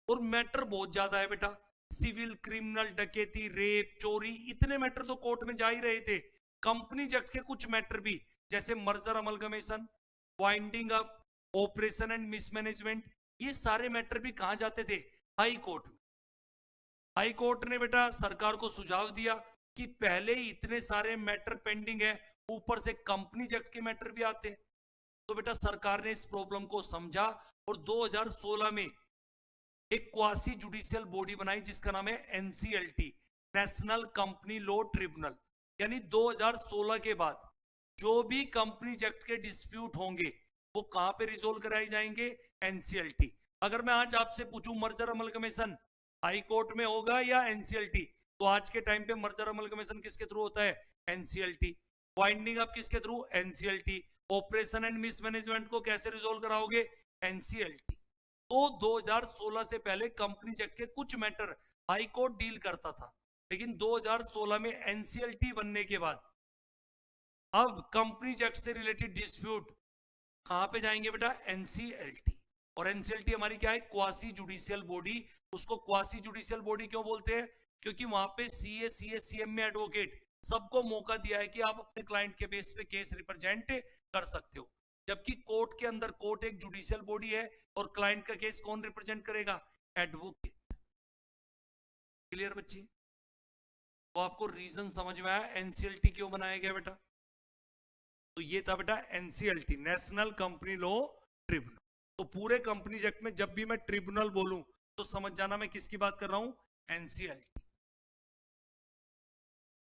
और मैटर बहुत ज्यादा है बेटा, सिविल, क्रिमिनल, डकैती, रेप, चोरी, इतने मैटर तो कोर्ट में जा ही रहे थे। कंपनी एक्ट के कुछ मैटर भी, जैसे merger amalgamation, winding up, operation and mismanagement, ये सारे मैटर भी कहां जाते थे? हाई कोर्ट में। हाई कोर्ट ने बेटा सरकार को सुझाव दिया कि पहले ही इतने सारे मैटर पेंडिंग है, ऊपर से कंपनी एक्ट के मैटर भी आते हैं। तो बेटा सरकार ने इस प्रॉब्लम को समझा और 2016 में एक क्वासी जुडिशियल बॉडी बनाई जिसका नाम है NCLT, national company law tribunal. यानी 2016 के बाद जो भी कंपनी एक्ट के डिस्प्यूट होंगे वो कहां पे रिजोल्व कराए जाएंगे? एनसीएलटी। अगर मैं आज आपसे पूछूं मर्जर अमलगमेशन हाई कोर्ट में होगा या एनसीएलटी, तो आज के टाइम पे मर्जर अमलगमेशन किसके थ्रू होता है? एनसीएलटी। वाइंडिंग अप किसके through? NCLT. Operation and mismanagement को कैसे रिजोल्व कराओगे? एनसीएलटी। तो 2016 से पहले कंपनी एक्ट के कुछ मैटर हाई कोर्ट डील करता था, लेकिन 2016 में एनसीएलटी बनने के बाद अब कंपनी एक्ट से रिलेटेड डिस्प्यूट कहां पे जाएंगे बेटा? एनसीएलटी। और एनसीएलटी हमारी क्या है? Quasi judicial body. उसको क्वासी जुडिशियल बॉडी क्यों बोलते हैं? क्योंकि वहां पे सीए, सीएमए, एडवोकेट सबको मौका दिया है कि आप अपने क्लाइंट के बेस पे केस रिप्रेजेंट कर सकते हो। जबकि कोर्ट के अंदर कोर्ट एक जुडिशियल बॉडी है और क्लाइंट का केस कौन रिप्रेजेंट करेगा? एडवोकेट। क्लियर बच्ची? तो आपको रीजन समझ में आया एनसीएलटी क्यों बनाया गया बेटा? तो ये था बेटा NCLT, national company law tribunal. तो पूरे कंपनी एक्ट में जब भी मैं ट्रिब्यूनल बोलूं तो समझ जाना मैं किसकी बात कर रहा हूं? एनसीएलटी।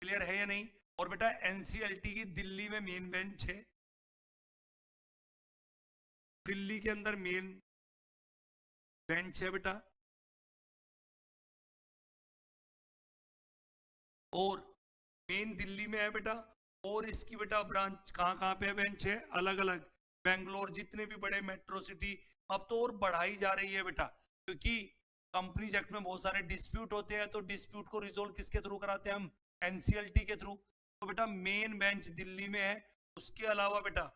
क्लियर है या नहीं? और बेटा एनसीएलटी की दिल्ली में मेन बेंच है, दिल्ली के अंदर मेन बेंच है बेटा, और मेन दिल्ली में है बेटा। और इसकी बेटा ब्रांच कहां कहां पे बेंच है? अलग अलग, बेंगलोर, जितने भी बड़े मेट्रो सिटी। अब तो और बढ़ाई जा रही है बेटा, क्योंकि कंपनी एक्ट में बहुत सारे डिस्प्यूट होते हैं, तो डिस्प्यूट को रिजोल्व किसके थ्रू कराते हैं हम? एनसीएलटी के थ्रू। तो बेटा मेन बेंच दिल्ली में है, उसके अलावा बेटा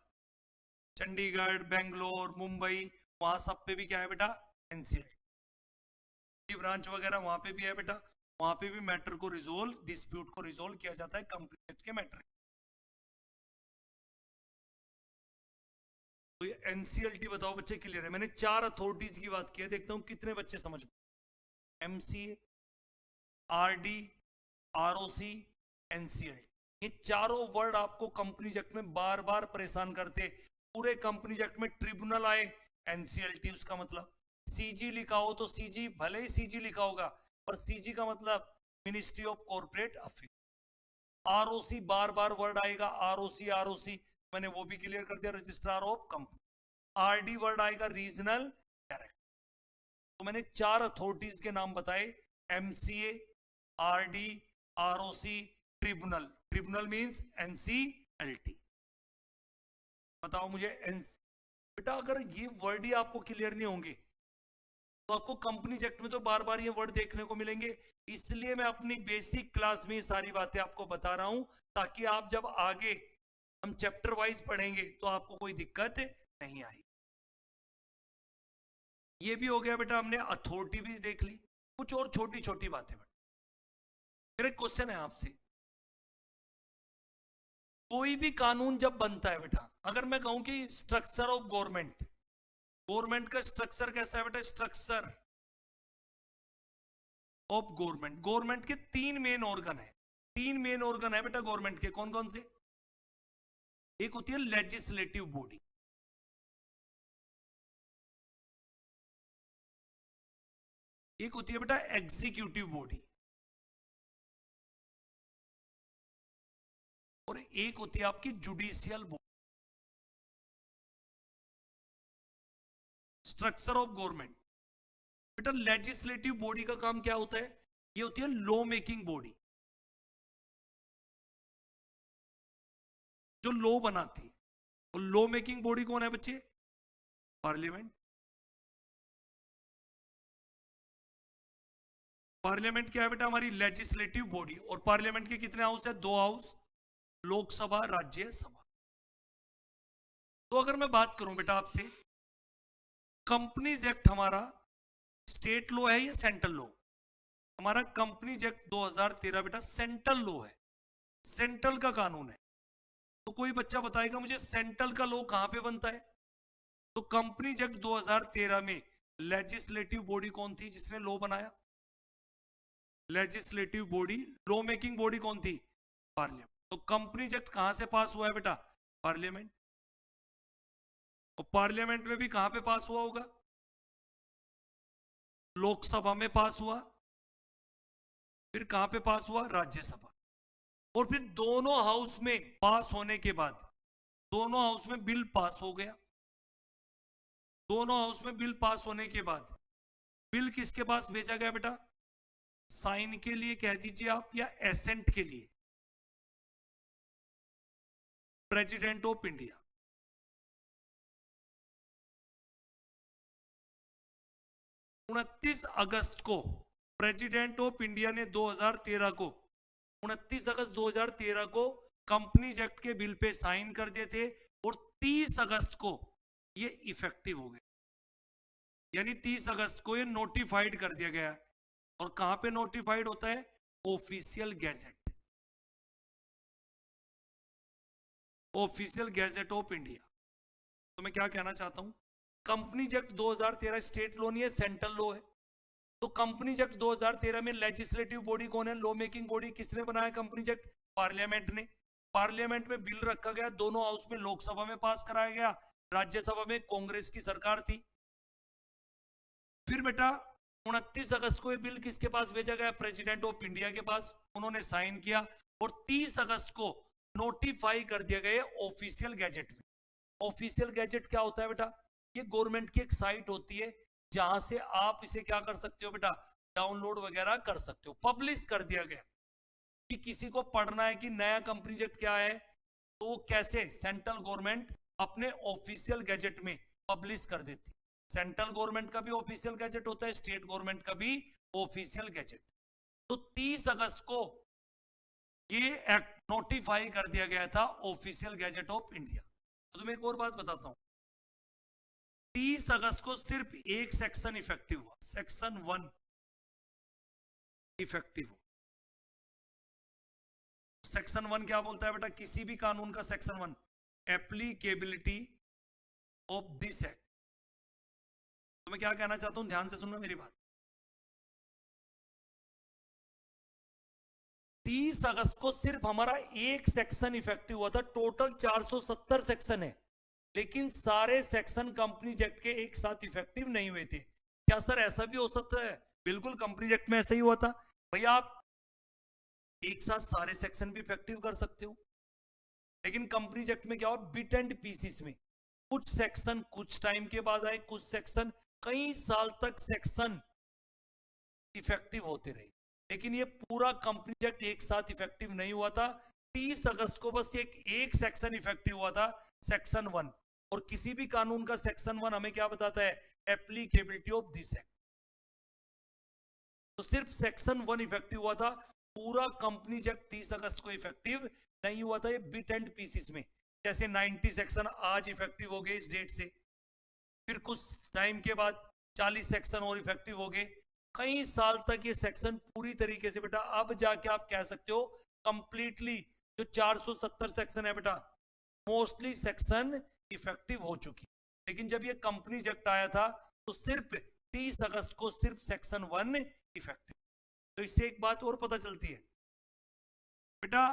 चंडीगढ़, बेंगलोर, मुंबई, वहां सब पे भी क्या है बेटा? एनसीएलटी ब्रांच वगैरह वहां पे भी है बेटा। वहां पे भी मैटर को रिजोल्व, डिस्प्यूट को रिजोल्व किया जाता है कंपनी एक्ट के मैटर। तो ये एनसीएलटी बताओ बच्चे क्लियर है? मैंने 4 अथॉरिटीज की बात की है, देखता हूं कितने बच्चे समझ। एमसीए, आरडी, आरओसी, एनसीएलटी, ये चारों वर्ड आपको कंपनी एक्ट में बार बार परेशान करते। पूरे कंपनी एक्ट में ट्रिब्यूनल आए, एनसीएलटी उसका मतलब। सीजी लिखा हो तो सीजी, भले ही सीजी लिखा होगा पर सीजी का मतलब ministry of corporate affair. ROC bar bar word आएगा, आरओसी आरओसी, मैंने वो भी क्लियर कर दिया, registrar of company. RD word आएगा, रीजनल डायरेक्टर। तो मैंने 4 अथॉरिटीज के नाम बताए, MCA, RD, ROC, tribunal. Tribunal means NCLT. बताओ मुझे बेटा अगर ये वर्ड ही आपको क्लियर नहीं होंगे तो आपको कंपनी एक्ट में तो बार बार ये वर्ड देखने को मिलेंगे। इसलिए मैं अपनी बेसिक क्लास में ये सारी बातें आपको बता रहा हूं, ताकि आप जब आगे हम चैप्टर वाइज पढ़ेंगे तो आपको कोई दिक्कत नहीं आएगी। ये भी हो गया बेटा, हमने अथॉरिटी भी देख ली। कुछ और छोटी छोटी बातें बेटा। मेरा क्वेश्चन है आपसे, कोई भी कानून जब बनता है बेटा, अगर मैं कहूं कि स्ट्रक्चर ऑफ गवर्नमेंट, गवर्नमेंट का स्ट्रक्चर कैसा है बेटा? स्ट्रक्चर ऑफ गवर्नमेंट, गवर्नमेंट के 3 मेन ऑर्गन है। 3 मेन ऑर्गन है बेटा गवर्नमेंट के, कौन कौन से? एक होती है लेजिस्लेटिव बॉडी, एक होती है बेटा एग्जीक्यूटिव बॉडी, और एक होती है आपकी judicial body. Structure of government. बेटा लेजिस्लेटिव बॉडी का काम क्या होता है? ये होती है लॉ मेकिंग बॉडी, जो लॉ बनाती है। और लॉ मेकिंग बॉडी कौन है बच्चे? पार्लियामेंट। पार्लियामेंट क्या है बेटा? हमारी लेजिस्लेटिव बॉडी। और पार्लियामेंट के कितने हाउस है? 2 हाउस, लोकसभा, राज्यसभा। तो अगर मैं बात करूं बेटा आपसे, कंपनीज एक्ट हमारा स्टेट लॉ है या सेंट्रल लॉ? हमारा कंपनीज एक्ट 2013 बेटा सेंट्रल लॉ है, सेंट्रल का कानून है। तो कोई बच्चा बताएगा मुझे सेंट्रल का लॉ कहां पे बनता है? तो कंपनीज एक्ट 2013 में लेजिस्लेटिव बॉडी कौन थी जिसने लॉ बनाया? Legislative body, law making body कौन थी? पार्लियामेंट। तो कंपनीज एक्ट कहां से पास हुआ है बेटा? पार्लियामेंट। और पार्लियामेंट में भी कहां पे पास हुआ होगा? लोकसभा में पास हुआ। फिर कहां पे पास हुआ? राज्यसभा। और फिर दोनों हाउस में पास होने के बाद दोनों हाउस में बिल पास हो गया। दोनों हाउस में बिल पास होने के बाद बिल किसके पास भेजा गया बेटा? साइन के लिए कह दीजिए आप, या एसेंट के लिए? President of India. उनतीस अगस्त को प्रेसिडेंट ऑफ इंडिया ने 2013 को 29 अगस्त 2013 को कंपनीज एक्ट के बिल पे साइन कर दिए थे। और 30 अगस्त को ये इफेक्टिव हो गए, यानी 30 अगस्त को ये नोटिफाइड कर दिया गया। और कहां पे नोटिफाइड होता है? Official gazette, official gazette of India. तो मैं क्या कहना चाहता हूं, कंपनीज एक्ट 2013 स्टेट लॉ नहीं है, सेंट्रल लॉ है। तो कंपनीज एक्ट 2013 में लेजिस्लेटिव बॉडी कौन है? लॉ मेकिंग बॉडी किसने बनाया कंपनीज एक्ट? पार्लियामेंट ने। पार्लियामेंट में बिल रखा गया, दोनों हाउस में, लोकसभा में पास कराया गया, राज्यसभा में कांग्रेस की सरकार थी। फिर बेटा 29 अगस्त को ये बिल किसके पास भेजा गया? प्रेसिडेंट ऑफ इंडिया के पास। उन्होंने साइन किया और 30 अगस्त को नोटिफाई कर दिया गया ऑफिशियल गैजेट में। ऑफिशियल गैजेट क्या होता है बेटा? ये गवर्नमेंट की एक साइट होती है जहां से आप इसे क्या कर सकते हो बेटा? डाउनलोड वगैरह कर सकते हो। पब्लिश कर दिया गया कि किसी को पढ़ना है कि नया कंपनी एक्ट क्या है, तो वो कैसे सेंट्रल गवर्नमेंट अपने ऑफिशियल गैजेट में पब्लिश कर देती। सेंट्रल गवर्नमेंट का भी ऑफिशियल गैजेट होता है, स्टेट गवर्नमेंट का भी ऑफिशियल गैजेट। तो 30 अगस्त को ये एक्ट नोटिफाई कर दिया गया था ऑफिशियल गैजेट ऑफ इंडिया। तो तुम्हें एक और बात बताता हूं, 30 अगस्त को सिर्फ एक सेक्शन इफेक्टिव हुआ, सेक्शन 1 इफेक्टिव हुआ। सेक्शन 1 क्या बोलता है बेटा? किसी भी कानून का section 1, applicability of this act. तो मैं क्या कहना चाहता हूं, ध्यान से सुनना मेरी बात। 30 अगस्त को सिर्फ हमारा एक सेक्शन इफेक्टिव हुआ था, टोटल 470 सेक्शन है, लेकिन सारे सेक्शन कंपनीज एक्ट के एक साथ इफेक्टिव नहीं हुए थे। क्या सर ऐसा भी हो सकता है? बिल्कुल, कंपनीज एक्ट में ऐसा ही हुआ था। भैया आप एक साथ सारे सेक्शन भी इफेक्टिव कर सकते हो, लेकिन कंपनीज एक्ट में क्या हो, बिट एंड पीसीस में कुछ सेक्शन कुछ टाइम के बाद आए, कुछ सेक्शन कई साल तक सेक्शन इफेक्टिव होते रहे, लेकिन ये पूरा कंपनी एक्ट एक साथ इफेक्टिव नहीं हुआ था। 30 अगस्त को बस एक सेक्शन इफेक्टिव हुआ था, सेक्शन 1। और किसी भी कानून का सेक्शन 1 हमें क्या बताता है? Applicability of this act. तो सिर्फ सेक्शन 1 इफेक्टिव हुआ था, पूरा कंपनी एक्ट 30 अगस्त को इफेक्टिव नहीं हुआ था। ये बिट एंड पीसीस में, जैसे 90 सेक्शन आज इफेक्टिव हो गए इस डेट से, फिर कुछ टाइम के बाद 40 सेक्शन और इफेक्टिव हो गए, कई साल तक ये सेक्शन पूरी तरीके से बेटा, अब जाके आप कह सकते हो कंप्लीटली जो 470 सेक्शन है बेटा, मोस्टली सेक्शन इफेक्टिव हो चुकी। लेकिन जब ये कंपनी एक्ट आया था तो सिर्फ 30 अगस्त को सिर्फ सेक्शन 1 इफेक्टिव। तो इससे एक बात और पता चलती है बेटा,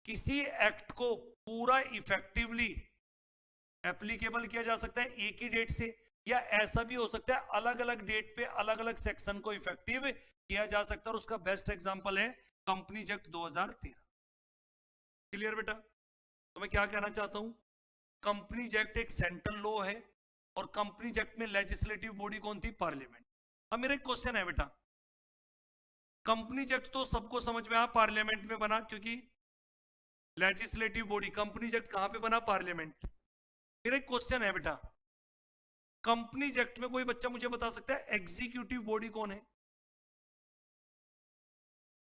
किसी एक्ट को पूरा इफेक्टिवली एप्लीकेबल किया जा सकता है एक ही डेट से, या ऐसा भी हो सकता है अलग अलग डेट पे अलग अलग सेक्शन को इफेक्टिव किया जा सकता है। और उसका बेस्ट एग्जांपल है कंपनीज एक्ट 2013। क्लियर बेटा? तो मैं क्या कहना चाहता हूं, कंपनीज एक्ट एक सेंट्रल लॉ है और कंपनीज एक्ट में लेजिस्लेटिव बॉडी कौन थी? पार्लियामेंट। अब मेरा एक क्वेश्चन है बेटा, कंपनीज एक्ट तो सबको समझ में आया पार्लियामेंट में बना, क्योंकि लेजिस्लेटिव बॉडी, कंपनीज एक्ट कहां पे बना? पार्लियामेंट। मेरा एक क्वेश्चन है बेटा, कंपनीज एक्ट में कोई बच्चा मुझे बता सकता है एग्जीक्यूटिव बॉडी कौन है?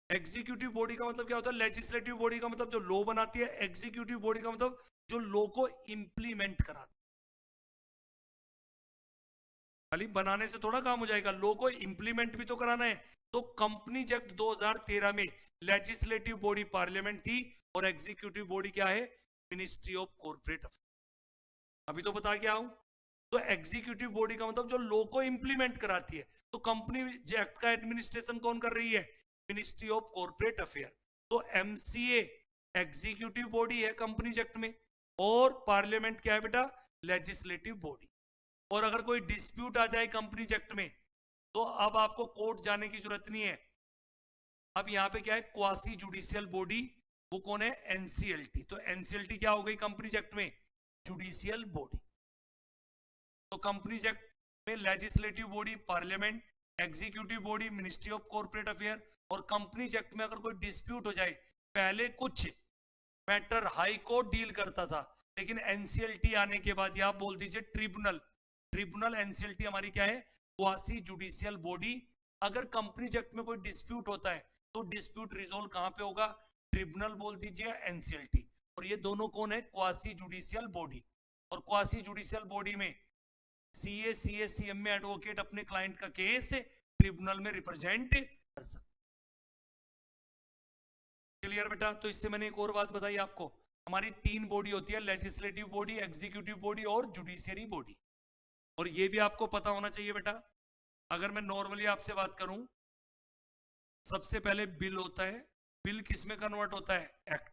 एग्जीक्यूटिव बॉडी का मतलब क्या होता है? लेजिस्लेटिव बॉडी का मतलब जो लॉ बनाती है, एग्जीक्यूटिव बॉडी का मतलब जो लॉ को इंप्लीमेंट कराती है। खाली बनाने से थोड़ा काम हो जाएगा, लॉ को इंप्लीमेंट भी तो कराना है। तो कंपनीज एक्ट 2013 में लेजिस्लेटिव बॉडी पार्लियामेंट थी और एग्जीक्यूटिव बॉडी क्या है? Ministry of corporate affairs. अभी तो बता के आऊं। तो एग्जीक्यूटिव बॉडी का मतलब जो लॉ को इंप्लीमेंट कराती है। तो कंपनीज एक्ट का एडमिनिस्ट्रेशन कौन कर रही है? Ministry of corporate affair. तो एमसीए एग्जीक्यूटिव बॉडी है कंपनीज एक्ट में, और पार्लियामेंट क्या है बेटा? Legislative body. और अगर कोई डिस्प्यूट आ जाए कंपनीज एक्ट में, तो अब आपको कोर्ट जाने की जरूरत नहीं है। अब यहां पे क्या है? क्वासी जुडिशियल बॉडी, वो कौन है? एनसीएलटी। तो एनसीएलटी क्या हो गई कंपनीज एक्ट में? Judicial body. तो कंपनीज एक्ट में legislative body parliament, executive body ministry of corporate affair. और कंपनीज एक्ट में अगर कोई डिस्प्यूट हो जाए, पहले कुछ मैटर हाई कोर्ट डील करता था, लेकिन एनसीएलटी आने के बाद आप बोल दीजिए ट्रिब्यूनल। ट्रिब्यूनल एनसीएलटी हमारी क्या है? Quasi judicial body. अगर कंपनीज एक्ट में कोई डिस्प्यूट होता है तो डिस्प्यूट रिजोल्व कहां पे होगा? ट्रिब्यूनल बोल दीजिए, एनसीएलटी। और ये दोनों कौन है? Quasi judicial body. और क्वासी जुडिशियल बॉडी में सीए, सीए, सीएमए एडवोकेट अपने क्लाइंट का केस ट्रिब्यूनल में रिप्रेजेंट कर सकते। क्लियर बेटा? तो इससे मैंने एक और बात बताई आपको, हमारी 3 बॉडी होती है, लेजिस्लेटिव बॉडी, एग्जीक्यूटिव बॉडी और जुडिशियरी बॉडी। और ये भी आपको पता होना चाहिए बेटा। अगर मैं नॉर्मली आपसे बात करूं, सबसे पहले बिल होता है। बिल किस में कन्वर्ट होता है? एक्ट।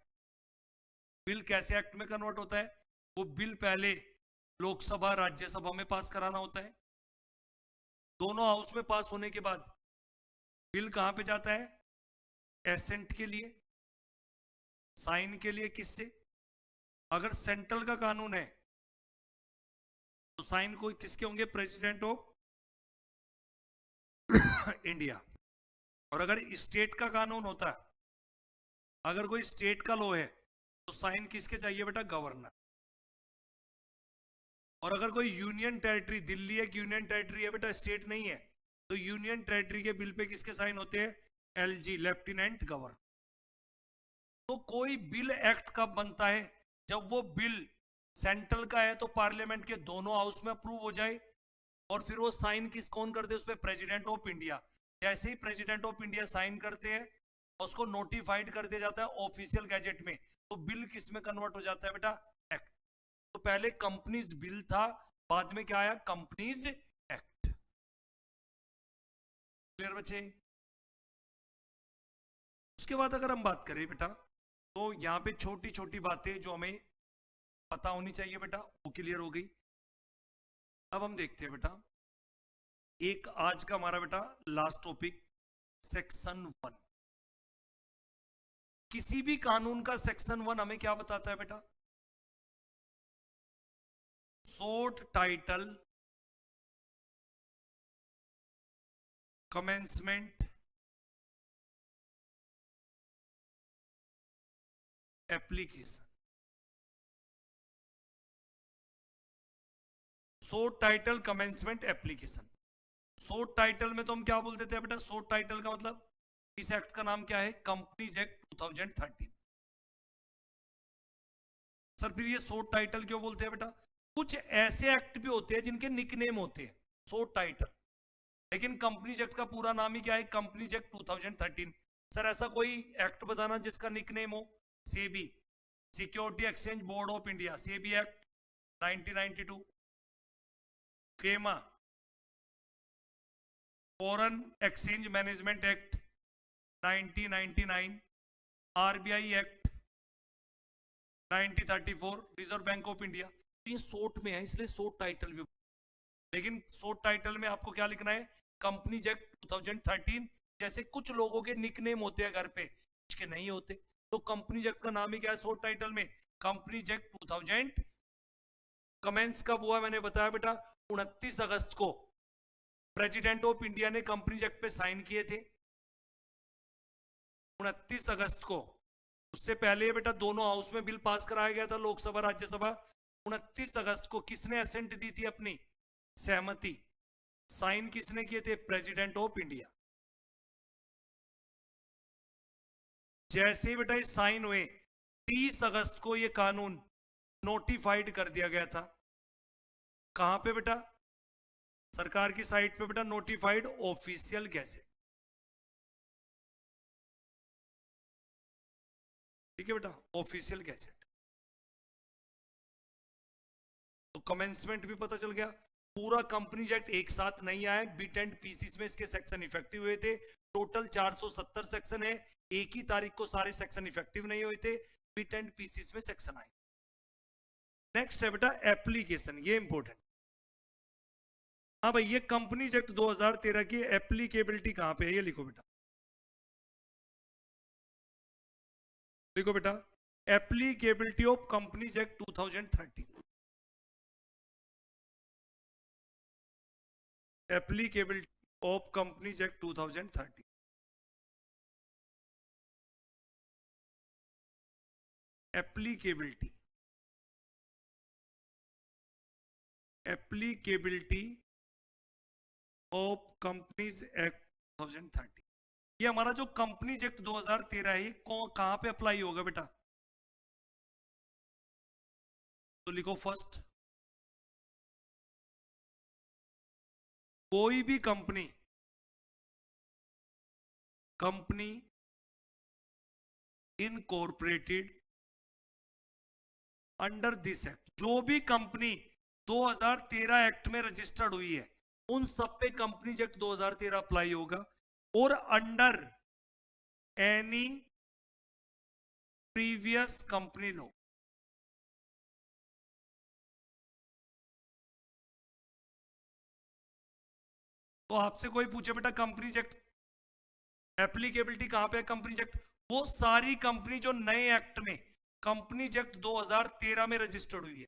बिल कैसे एक्ट में कन्वर्ट होता है? वो बिल पहले लोकसभा राज्यसभा में पास कराना होता है, दोनों हाउस में पास होने के बाद बिल कहां पे जाता है? एसेंट के लिए, साइन के लिए। किससे? अगर सेंट्रल का कानून है तो साइन कोई किसके होंगे? President of India. और अगर स्टेट का कानून होता है, अगर कोई स्टेट का लॉ है, तो साइन किसके चाहिए बेटा? गवर्नर। और अगर कोई यूनियन टेरिटरी, दिल्ली एक यूनियन टेरिटरी है बेटा, स्टेट नहीं है, तो यूनियन टेरिटरी के बिल पे किसके साइन होते हैं? LG, lieutenant governor. तो कोई बिल एक्ट कब बनता है? जब वो बिल सेंट्रल का है तो पार्लियामेंट के दोनों हाउस में अप्रूव हो जाए, और फिर वो साइन कौन करते हैं? उस पर प्रेसिडेंट ऑफ इंडिया। जैसे ही प्रेसिडेंट ऑफ इंडिया साइन करते हैं, उसको नोटिफाइड कर दिया जाता है ऑफिशियल गैजेट में, तो बिल किस में कन्वर्ट हो जाता है बेटा? एक्ट। तो पहले कंपनीज बिल था, बाद में क्या आया? Companies act. क्लियर बच्चे? उसके बाद अगर हम बात करें बेटा, तो यहां पे छोटी छोटी बातें जो हमें पता होनी चाहिए बेटा, वो क्लियर हो गई। अब हम देखते हैं बेटा, एक आज का हमारा बेटा लास्ट टॉपिक, सेक्शन 1। किसी भी कानून का सेक्शन 1 हमें क्या बताता है बेटा? Short title, commencement, application. Short title, commencement, application. Short title में तो हम क्या बोलते थे बेटा? शॉर्ट टाइटल का मतलब, इस एक्ट का नाम क्या है? Companies act 2013। सर फिर ये शॉर्ट टाइटल क्यों बोलते हैं बेटा? कुछ ऐसे एक्ट भी होते हैं जिनके निकनेम होते हैं शॉर्ट टाइटल, लेकिन कंपनीज एक्ट का पूरा नाम ही क्या है? Companies act 2013। सर ऐसा कोई एक्ट बताना जिसका निकनेम हो? SEBI, security exchange board of India, SEBI act 1992। FEMA, foreign exchange management act 1999। RBI act 1934, reserve bank of India. ये शॉर्ट में है, इसलिए शॉर्ट टाइटल भी। लेकिन शॉर्ट टाइटल में आपको क्या लिखना है? Companies act 2013। जैसे कुछ लोगों के निकनेम होते हैं घर पे, कुछ के नहीं होते, तो कंपनीज एक्ट का नाम ही क्या है शॉर्ट टाइटल में? Companies act 2000। कमेंस कब हुआ मैंने बताया बेटा? 29 अगस्त को प्रेसिडेंट ऑफ इंडिया ने कंपनीज एक्ट पे साइन किए थे, 29 अगस्त को। उससे पहले बेटा दोनों हाउस में बिल पास कराया गया था, लोकसभा राज्यसभा। 29 अगस्त को किसने असेंट दी थी अपनी सहमति, साइन किसने किए थे, प्रेसिडेंट ऑफ इंडिया। जैसे ही बेटा साइन हुए 30 अगस्त को ये कानून नोटिफाइड कर दिया गया था। कहां पे बेटा, सरकार की साइट पे बेटा, नोटिफाइड ऑफिशियल गैजेट। ठीक है बेटा, ऑफिशियल गैजेट। तो कमेंसमेंट भी पता चल गया। पूरा कंपनीज एक्ट एक साथ नहीं आया, बिट एंड पीसीस में इसके सेक्शन इफेक्टिव हुए थे। टोटल 470 सेक्शन है, एक ही तारीख को सारे सेक्शन इफेक्टिव नहीं हुए थे, बिट एंड पीसीस में सेक्शन आए। नेक्स्ट है बेटा एप्लीकेशन, ये इंपॉर्टेंट। हाँ भाई, ये कंपनीज एक्ट 2013 की एप्लीकेबिलिटी कहां पे है, ये लिखो बेटा, लिखो बेटा, applicability of companies act 2013। Applicability of companies act 2013। Applicability, applicability of companies act 2013। ये हमारा जो कंपनीज एक्ट 2013 है, कहां पे अप्लाई होगा बेटा, तो लिखो फर्स्ट, कोई भी company incorporated under this act, जो भी कंपनी 2013 एक्ट में रजिस्टर्ड हुई है उन सब पे कंपनीज एक्ट 2013 अप्लाई होगा। और under any previous company law, तो आपसे कोई पूछे बेटा कंपनीज एक्ट एप्लीकेबिलिटी कहां पे है, कंपनीज एक्ट, वो सारी कंपनी जो नए एक्ट में कंपनीज एक्ट 2013 में रजिस्टर्ड हुई है।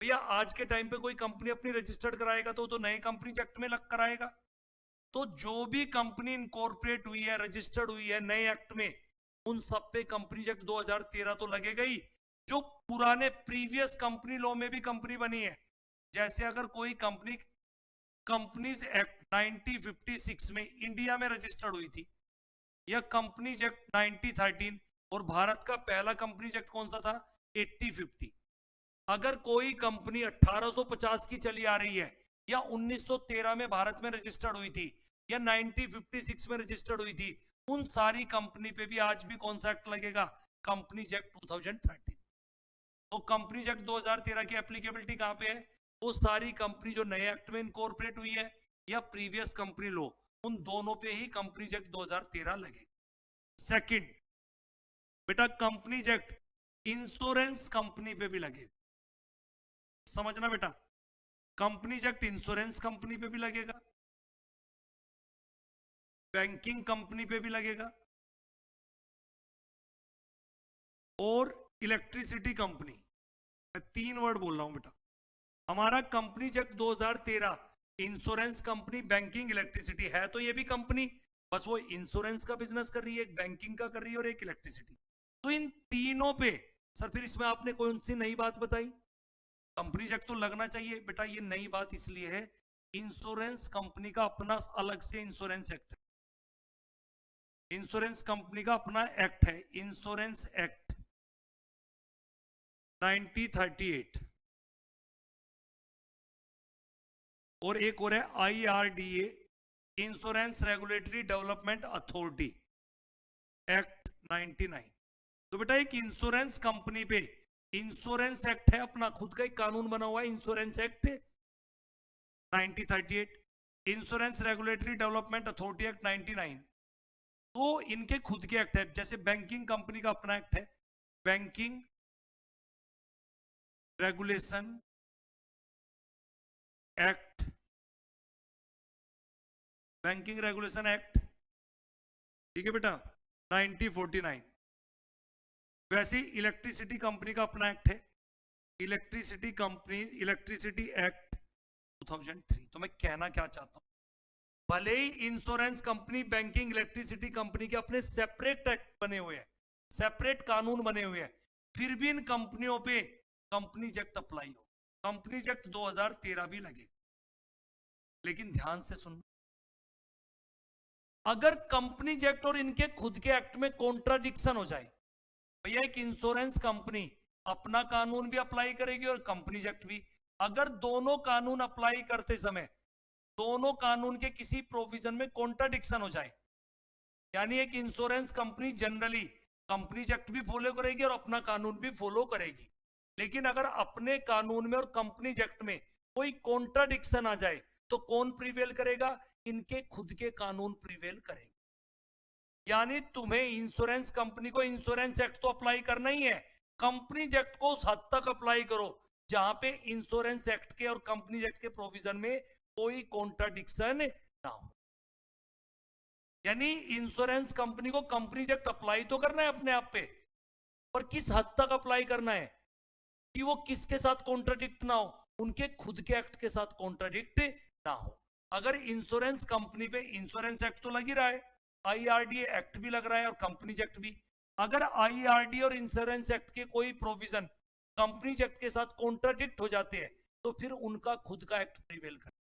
भैया आज के टाइम पे कोई कंपनी अपनी रजिस्टर्ड कराएगा तो नए कंपनीज एक्ट में लग कराएगा। तो जो भी कंपनी इनकॉर्पोरेट हुई है, रजिस्टर्ड हुई है नए एक्ट में, उन सब पे कंपनीज एक्ट 2013 तो लगेगा ही। जो पुराने प्रीवियस कंपनी लॉ में भी कंपनी बनी है, जैसे अगर कोई कंपनी कंपनीज एक्ट 1956 में इंडिया में रजिस्टर्ड हुई थी, या कंपनीज एक्ट 1913, और भारत का पहला कंपनीज एक्ट कौन सा था, 8050। अगर कोई कंपनी 1850 की चली आ रही है, या 1913 में भारत में रजिस्टर्ड हुई थी, या 1956 में रजिस्टर्ड हुई थी, उन सारी कंपनी पे भी आज भी कौन सा एक्ट लगेगा, कंपनीज एक्ट 2013। तो कंपनीज एक्ट 2013 की एप्लीकेबिलिटी कहां पे है, वो सारी कंपनी जो नए एक्ट में इनकॉर्पोरेट हुई है या प्रीवियस कंपनी लो, उन दोनों पे ही कंपनीज एक्ट 2013 लगे। सेकंड बेटा, कंपनीज एक्ट इंश्योरेंस कंपनी पे भी लगे, समझना बेटा, कंपनीज एक्ट इंश्योरेंस कंपनी पे भी लगेगा, बैंकिंग कंपनी पे भी लगेगा, और इलेक्ट्रिसिटी कंपनी। मैं 3 वर्ड बोल रहा हूं बेटा। हमारा companies act 2013 insurance company, banking, electricity है, तो ये भी कंपनी, बस वो इंश्योरेंस का बिजनेस कर रही है, एक बैंकिंग का कर रही है और एक इलेक्ट्रिसिटी। तो इन तीनों पे सर फिर इसमें आपने कौन सी नई बात बताई, कंपनीज एक्ट तो लगना चाहिए बेटा। ये नई बात इसलिए है, इंश्योरेंस कंपनी का अपना अलग से इंश्योरेंस एक्ट है, इंश्योरेंस कंपनी का अपना एक्ट है, इंश्योरेंस एक्ट 1938, और एक और है IRDA, insurance regulatory development authority act 99। तो बेटा एक इंश्योरेंस कंपनी पे इंश्योरेंस एक्ट है, अपना खुद का एक कानून बना हुआ है, insurance act 1938, insurance regulatory development authority act 99। तो इनके खुद के एक्ट है। जैसे बैंकिंग कंपनी का अपना एक्ट है, banking regulation act, banking regulation act, ठीक है बेटा, 1949। वैसे इलेक्ट्रिसिटी कंपनी का अपना एक्ट है, इलेक्ट्रिसिटी कंपनी इलेक्ट्रिसिटी एक्ट 2003। तो मैं कहना क्या चाहता हूं, भले ही insurance company, banking, electricity company के अपने सेपरेट एक्ट बने हुए हैं, सेपरेट कानून बने हुए हैं, फिर भी इन कंपनियों पे कंपनीज एक्ट अप्लाई हो, कंपनीज एक्ट 2013 भी लगे। लेकिन ध्यान से सुनना, अगर कंपनीज एक्ट और इनके खुद के एक्ट में कॉन्ट्राडिक्शन हो जाए, भैया एक इंश्योरेंस कंपनी अपना कानून भी अप्लाई करेगी और कंपनीज एक्ट भी, अगर दोनों कानून अप्लाई करते समय दोनों कानून के किसी प्रोविजन में कॉन्ट्राडिक्शन हो जाए, यानी एक insurance company generally companies act भी फॉलो करेगी और अपना कानून भी फॉलो करेगी, लेकिन अगर अपने कानून में और कंपनीज एक्ट में कोई कॉन्ट्राडिक्शन आ जाए तो कौन प्रिवेल करेगा? इनके खुद के कानून प्रिवेल करेंगे। यानी तुम्हें इंश्योरेंस कंपनी को इंश्योरेंस एक्ट तो अप्लाई करना ही है, कंपनीज एक्ट को उस हद तक अप्लाई करो जहां पे इंश्योरेंस एक्ट के और कंपनीज एक्ट के प्रोविजन में कोई कॉन्ट्राडिक्शन ना हो। यानी इंश्योरेंस कंपनी को कंपनीज एक्ट अप्लाई तो करना है अपने आप पे, पर किस हद तक अप्लाई करना है कि वो किसके साथ कॉन्ट्राडिक्ट ना हो, उनके खुद के एक्ट के साथ कॉन्ट्राडिक्ट ना हो। अगर इंश्योरेंस कंपनी पे इंश्योरेंस एक्ट तो लग ही रहा है, आईआरडीए एक्ट भी लग रहा है और कंपनीज एक्ट भी, अगर आईआरडीए और इंश्योरेंस एक्ट के कोई प्रोविजन कंपनीज एक्ट के साथ कॉन्ट्राडिक्ट हो जाते हैं तो फिर उनका खुद का एक्ट प्रिवेल करे।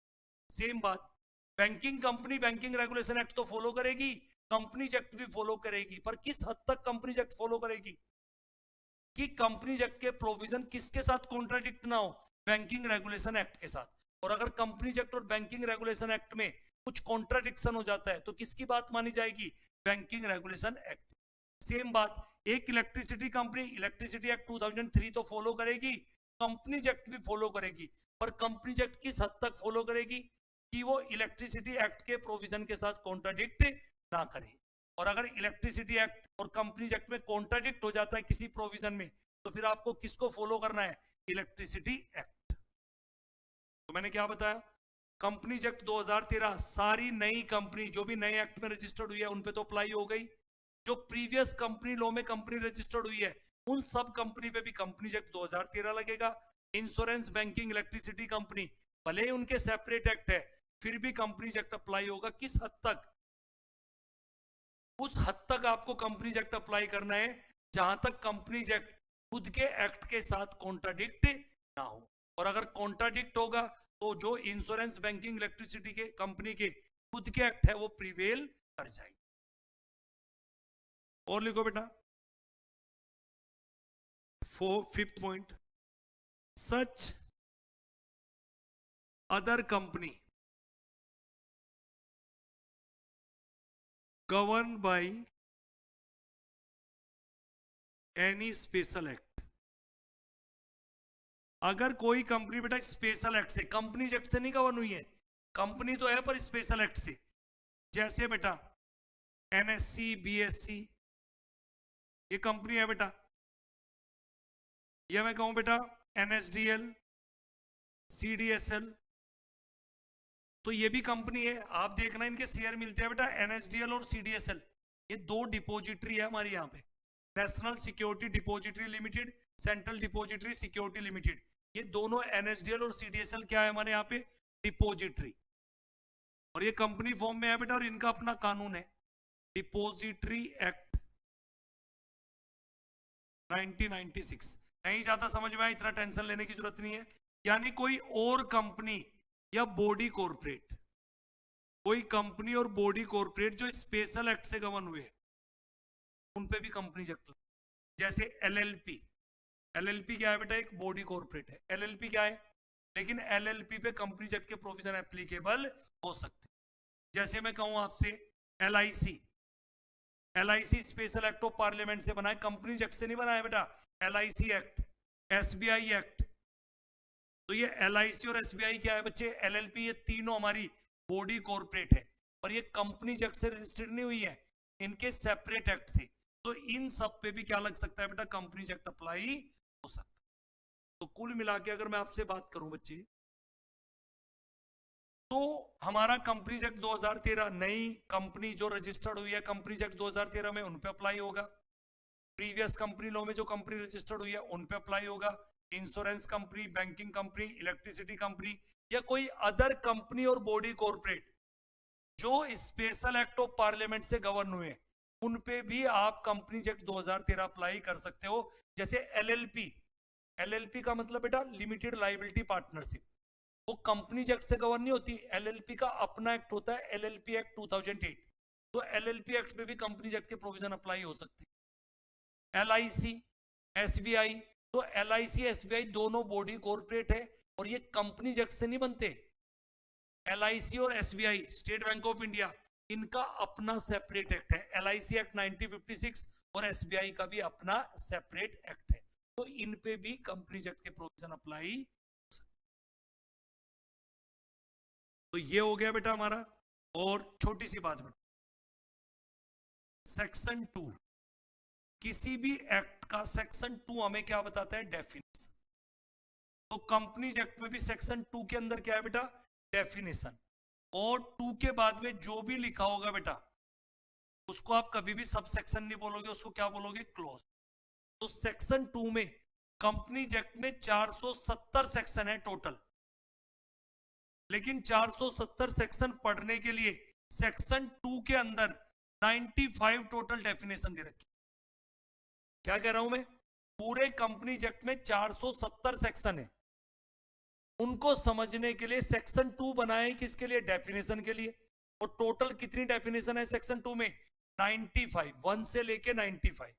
सेम बात, banking company banking regulation act तो फॉलो करेगी, कंपनीज एक्ट भी फॉलो करेगी, पर किस हद तक कंपनीज एक्ट फॉलो करेगी कि कंपनीज एक्ट के प्रोविजन किसके साथ कॉन्ट्राडिक्ट ना हो, बैंकिंग रेगुलेशन एक्ट के साथ। और अगर कंपनीज एक्ट और बैंकिंग रेगुलेशन एक्ट में कुछ कॉन्ट्राडिक्शन हो जाता है तो किसकी बात मानी जाएगी? Banking regulation act. सेम बात, एक इलेक्ट्रिसिटी कंपनी इलेक्ट्रिसिटी एक्ट 2003 तो फॉलो करेगी, कंपनीज एक्ट भी फॉलो करेगी, पर कंपनीज एक्ट किस हद तक फॉलो करेगी कि वो इलेक्ट्रिसिटी एक्ट के प्रोविजन के साथ कॉन्ट्राडिक्ट ना करे। और अगर इलेक्ट्रिसिटी एक्ट और कंपनीज एक्ट में कॉन्ट्राडिक्ट हो जाता है किसी प्रोविजन में तो फिर आपको किसको फॉलो करना है? Electricity act. तो मैंने क्या बताया, कंपनीज एक्ट 2013 सारी नई कंपनी जो भी नए एक्ट में रजिस्टर्ड हुई है उन पे तो अप्लाई हो गई, जो प्रीवियस कंपनी लॉ में कंपनी रजिस्टर्ड हुई है उन सब कंपनी पे भी कंपनीज एक्ट 2013 लगेगा। इंश्योरेंस, बैंकिंग, इलेक्ट्रिसिटी कंपनी भले ही उनके सेपरेट एक्ट है फिर भी कंपनीज एक्ट अप्लाई होगा। किस हद तक? उस हद तक आपको कंपनीज एक्ट अप्लाई करना है जहां तक कंपनीज एक्ट खुद के एक्ट के साथ कॉन्ट्राडिक्ट ना हो, और अगर कॉन्ट्राडिक्ट होगा तो जो इंश्योरेंस, बैंकिंग, इलेक्ट्रिसिटी के कंपनी के खुद के एक्ट है वो प्रिवेल कर जाएगी। और लिखो बेटा, 5th point, such other company governed by any special act। अगर कोई कंपनी बेटा स्पेशल एक्ट से, कंपनी एक्ट से नहीं गवर्न हुई है, कंपनी तो है पर स्पेशल एक्ट से, जैसे बेटा एनएससी, बीएससी, ये कंपनी है बेटा, ये मैं कहूं बेटा एनएसडीएल, सीडीएसएल, तो ये भी कंपनी है। आप देखना इनके शेयर मिलते हैं बेटा, एनएसडीएल और सीडीएसएल, ये दो डिपॉजिटरी है हमारे यहाँ पे, national security depository limited, central depository security limited, ये दोनों एनएसडीएल और सीडीएसएल क्या है हमारे यहाँ पे? डिपॉजिटरी। और ये कंपनी फॉर्म में है बेटा और इनका अपना कानून है, डिपॉजिटरी एक्ट 1996। नहीं ज्यादा समझ में आया, इतना टेंशन लेने की जरूरत नहीं है। यानी कोई और कंपनी या बॉडी कॉर्पोरेट, कोई कंपनी और बॉडी कॉर्पोरेट जो स्पेशल एक्ट से गवर्न हुए उन पे भी कंपनी एक्ट, जैसे एलएलपी। एलएलपी क्या है बेटा? एक बॉडी कॉर्पोरेट है। एलएलपी क्या है? लेकिन एलएलपी पे कंपनी एक्ट के प्रोविजन एप्लीकेबल हो सकते। जैसे मैं कहूं आपसे LIC, LIC special act of parliament से बना है, कंपनी एक्ट से नहीं बना है बेटा। एलआईसी एक्ट, एसबीआई एक्ट, तो ये एलआईसी और एसबीआई क्या है बच्चे? एलएलपी, ये तीनों हमारी बॉडी कॉर्पोरेट है और ये कंपनी एक्ट से रजिस्टर्ड नहीं हुई है, इनके सेपरेट एक्ट थे। तो इन सब पे भी क्या लग सकता है बेटा? कंपनी एक्ट अप्लाई हो सकता है। तो कुल मिला के अगर मैं आपसे बात करूं बच्चे, तो हमारा कंपनी एक्ट 2013 नई कंपनी जो रजिस्टर्ड हुई है कंपनी एक्ट 2013 में उन पे अप्लाई होगा, प्रीवियस कंपनी लॉ में जो कंपनी रजिस्टर्ड हुई है उन पे अप्लाई होगा, insurance company, banking company, electricity company या कोई अदर कंपनी और बॉडी कॉर्पोरेट जो स्पेशल एक्ट ऑफ पार्लियामेंट से गवर्न हुए, उन पे भी आप कंपनीज एक्ट 2013 अप्लाई कर सकते हो। जैसे एलएलपी, एलएलपी का मतलब बेटा लिमिटेड लाइबिलिटी पार्टनरशिप, वो कंपनीज एक्ट से गवर्न नहीं होती। एलएलपी का अपना एक्ट होता है, एलएलपी एक्ट 2008, तो एलएलपी एक्ट पे भी कंपनीज एक्ट के प्रोविजन अप्लाई हो सकते हैं। एलआईसी, एसबीआई, तो एलआईसी एसबीआई दोनों बॉडी कॉर्पोरेट है और ये कंपनीज एक्ट से नहीं बनते। एलआईसी और SBI, state bank of India, इनका अपना सेपरेट एक्ट है। एलआईसी एक्ट 1956 और एसबीआई का भी अपना सेपरेट एक्ट है, तो इन पे भी कंपनीज एक्ट के प्रोविजन अप्लाई। तो ये हो गया बेटा हमारा। और छोटी सी बात बेटा, सेक्शन 2, किसी भी एक्ट का सेक्शन 2 हमें क्या बताता है? डेफिनेशन। तो कंपनीज एक्ट में भी सेक्शन 2 के अंदर क्या है बेटा? डेफिनेशन। और 2 के बाद में जो भी लिखा होगा बेटा, उसको आप कभी भी सब सेक्शन नहीं बोलोगे, उसको क्या बोलोगे? क्लोज। तो सेक्शन 2 में, कंपनीज एक्ट में 470 सेक्शन है टोटल, लेकिन 470 सेक्शन पढ़ने के लिए सेक्शन 2 के अंदर 95 टोटल डेफिनेशन दे रखी। क्या कह रहा हूं मैं? पूरे कंपनीज एक्ट में 470 सेक्शन है, उनको समझने के लिए सेक्शन 2 बनाए, किसके लिए? डेफिनेशन के लिए। और टोटल कितनी डेफिनेशन है सेक्शन 2 में? 95, 1 से लेके 95।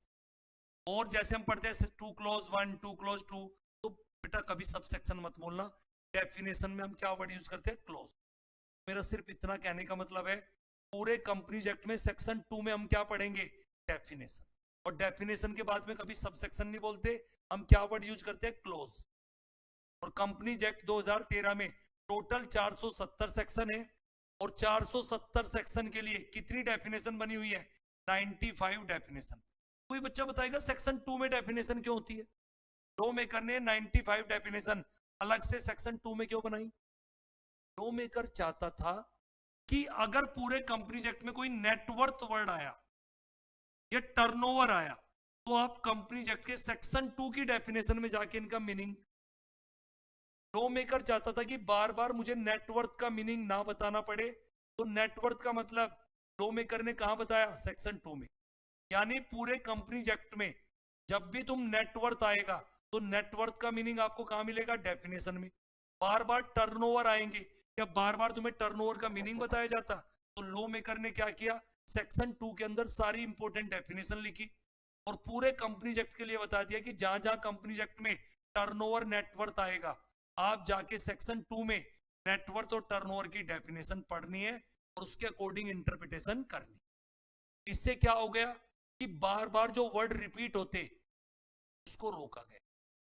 और जैसे हम पढ़ते हैं 2 क्लोज 1, 2 क्लोज 2, तो बेटा कभी सब सेक्शन मत बोलना। डेफिनेशन में हम क्या वर्ड यूज करते हैं? क्लोज। मेरा सिर्फ इतना कहने का मतलब है, पूरे कंपनीज एक्ट में सेक्शन 2 में हम क्या पढ़ेंगे? डेफिनेशन। और डेफिनेशन के बाद में कभी सब सेक्शन नहीं बोलते, हम क्या वर्ड यूज करते हैं? क्लोज। और कंपनीज एक्ट 2013 में टोटल 470 सेक्शन है, और 470 सेक्शन के लिए कितनी डेफिनेशन बनी हुई है? 95 डेफिनेशन। कोई बच्चा बताएगा सेक्शन 2 में डेफिनेशन क्यों होती है? लॉ मेकर ने 95 डेफिनेशन अलग से सेक्शन 2 में क्यों बनाई? लॉ मेकर चाहता था कि अगर पूरे कंपनीज एक्ट में कोई नेटवर्थ वर्ड आया या टर्नओवर आया, तो आप कंपनीज एक्ट के सेक्शन 2 की डेफिनेशन में जाके इनका मीनिंग। लॉ मेकर चाहता था कि बार बार मुझे नेटवर्थ का मीनिंग ना बताना पड़े, तो नेटवर्थ का मतलब लॉ मेकर ने कहां बताया? सेक्शन 2 में। यानी पूरे कंपनीज एक्ट में जब भी तुम नेटवर्थ आएगा, तो नेटवर्थ का मीनिंग आपको कहां मिलेगा? डेफिनेशन में। बार बार टर्नओवर आएंगे, क्या बार बार तुम्हें टर्नओवर का मीनिंग बताया जाता? तो लॉ मेकर ने क्या किया? सेक्शन 2 के अंदर सारी इंपॉर्टेंट डेफिनेशन लिखी और पूरे कंपनीज एक्ट के लिए बता दिया कि जहां जहां कंपनीज एक्ट में टर्नओवर नेटवर्थ आएगा, आप जाके सेक्शन 2 में नेटवर्थ और टर्नओवर की डेफिनेशन पढ़नी है और उसके अकॉर्डिंग इंटरप्रिटेशन करनी। इससे क्या हो गया कि बार बार जो वर्ड रिपीट होते उसको रोका गया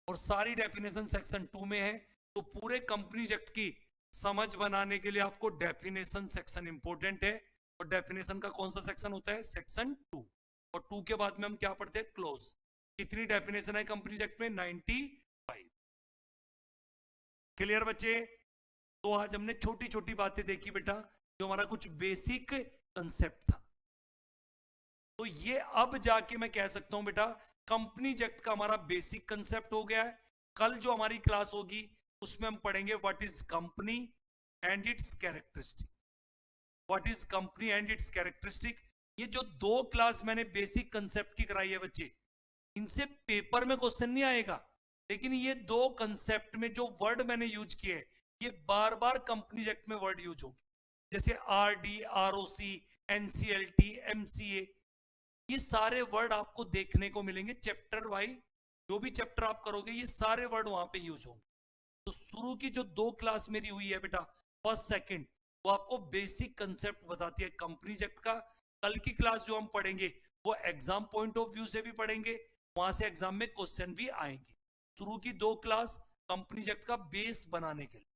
और सारी डेफिनेशन सेक्शन 2 में है। तो पूरे कंपनीज एक्ट की समझ बनाने के लिए आपको डेफिनेशन सेक्शन इंपॉर्टेंट है। और डेफिनेशन का कौन सा सेक्शन होता है? सेक्शन 2। और 2 के बाद में हम क्या पढ़ते हैं? क्लोज। कितनी डेफिनेशन है कंपनीज एक्ट में? 95। क्लियर बच्चे? तो आज हमने छोटी छोटी बातें देखी बेटा, जो हमारा कुछ बेसिक कंसेप्ट था। तो ये अब जाके मैं कह सकता हूं बेटा कंपनीज एक्ट का हमारा बेसिक कंसेप्ट हो गया है। कल जो हमारी क्लास होगी उसमें हम पढ़ेंगे what is company and it's characteristic. What is company and it's characteristic, ये जो 2 क्लास मैंने बेसिक कंसेप्ट की कराई है बच्चे, इनसे पेपर में क्वेश्चन नहीं आएगा, लेकिन ये 2 कंसेप्ट में जो वर्ड मैंने यूज किए ये बार बार कंपनीज एक्ट में वर्ड यूज होंगे। जैसे आरडी, आरओसी, एनसीएलटी, एमसीए, ये सारे वर्ड आपको देखने को मिलेंगे चैप्टर वाइज। जो भी चैप्टर आप करोगे ये सारे वर्ड वहां पे यूज होंगे। तो शुरू की जो 2 क्लास मेरी हुई है बेटा, फर्स्ट सेकंड, वो आपको बेसिक कंसेप्ट बताती है कंपनीज एक्ट का। कल की क्लास जो हम पढ़ेंगे वो एग्जाम पॉइंट ऑफ व्यू से भी पढ़ेंगे, वहां से एग्जाम में क्वेश्चन भी आएंगे। शुरू की 2 क्लास कंपनीज एक्ट का बेस बनाने के लिए।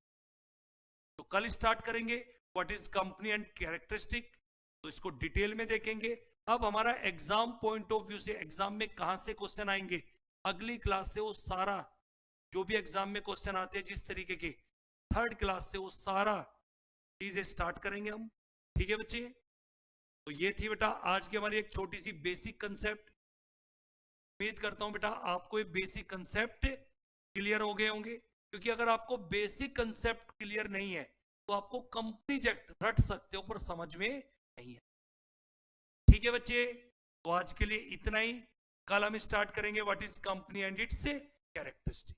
तो कल स्टार्ट करेंगे what is company and characteristic, तो इसको डिटेल में देखेंगे। अब हमारा एग्जाम पॉइंट ऑफ व्यू से एग्जाम में कहां से क्वेश्चन आएंगे, अगली क्लास से वो सारा जो भी एग्जाम में क्वेश्चन आते हैं जिस तरीके के, थर्ड क्लास से वो सारा चीजें स्टार्ट करेंगे हम। ठीक है बच्चे? तो ये थी बेटा आज की हमारी एक छोटी सी बेसिक कंसेप्ट। उम्मीद करता हूं बेटा आपको ये बेसिक कंसेप्ट क्लियर हो गए होंगे, क्योंकि अगर आपको बेसिक कंसेप्ट क्लियर नहीं है तो आपको कंपनीज एक्ट रट सकते हो पर समझ में नहीं है। ठीक है बच्चे, तो आज के लिए इतना ही। कल हम स्टार्ट करेंगे what is company and it's characteristic.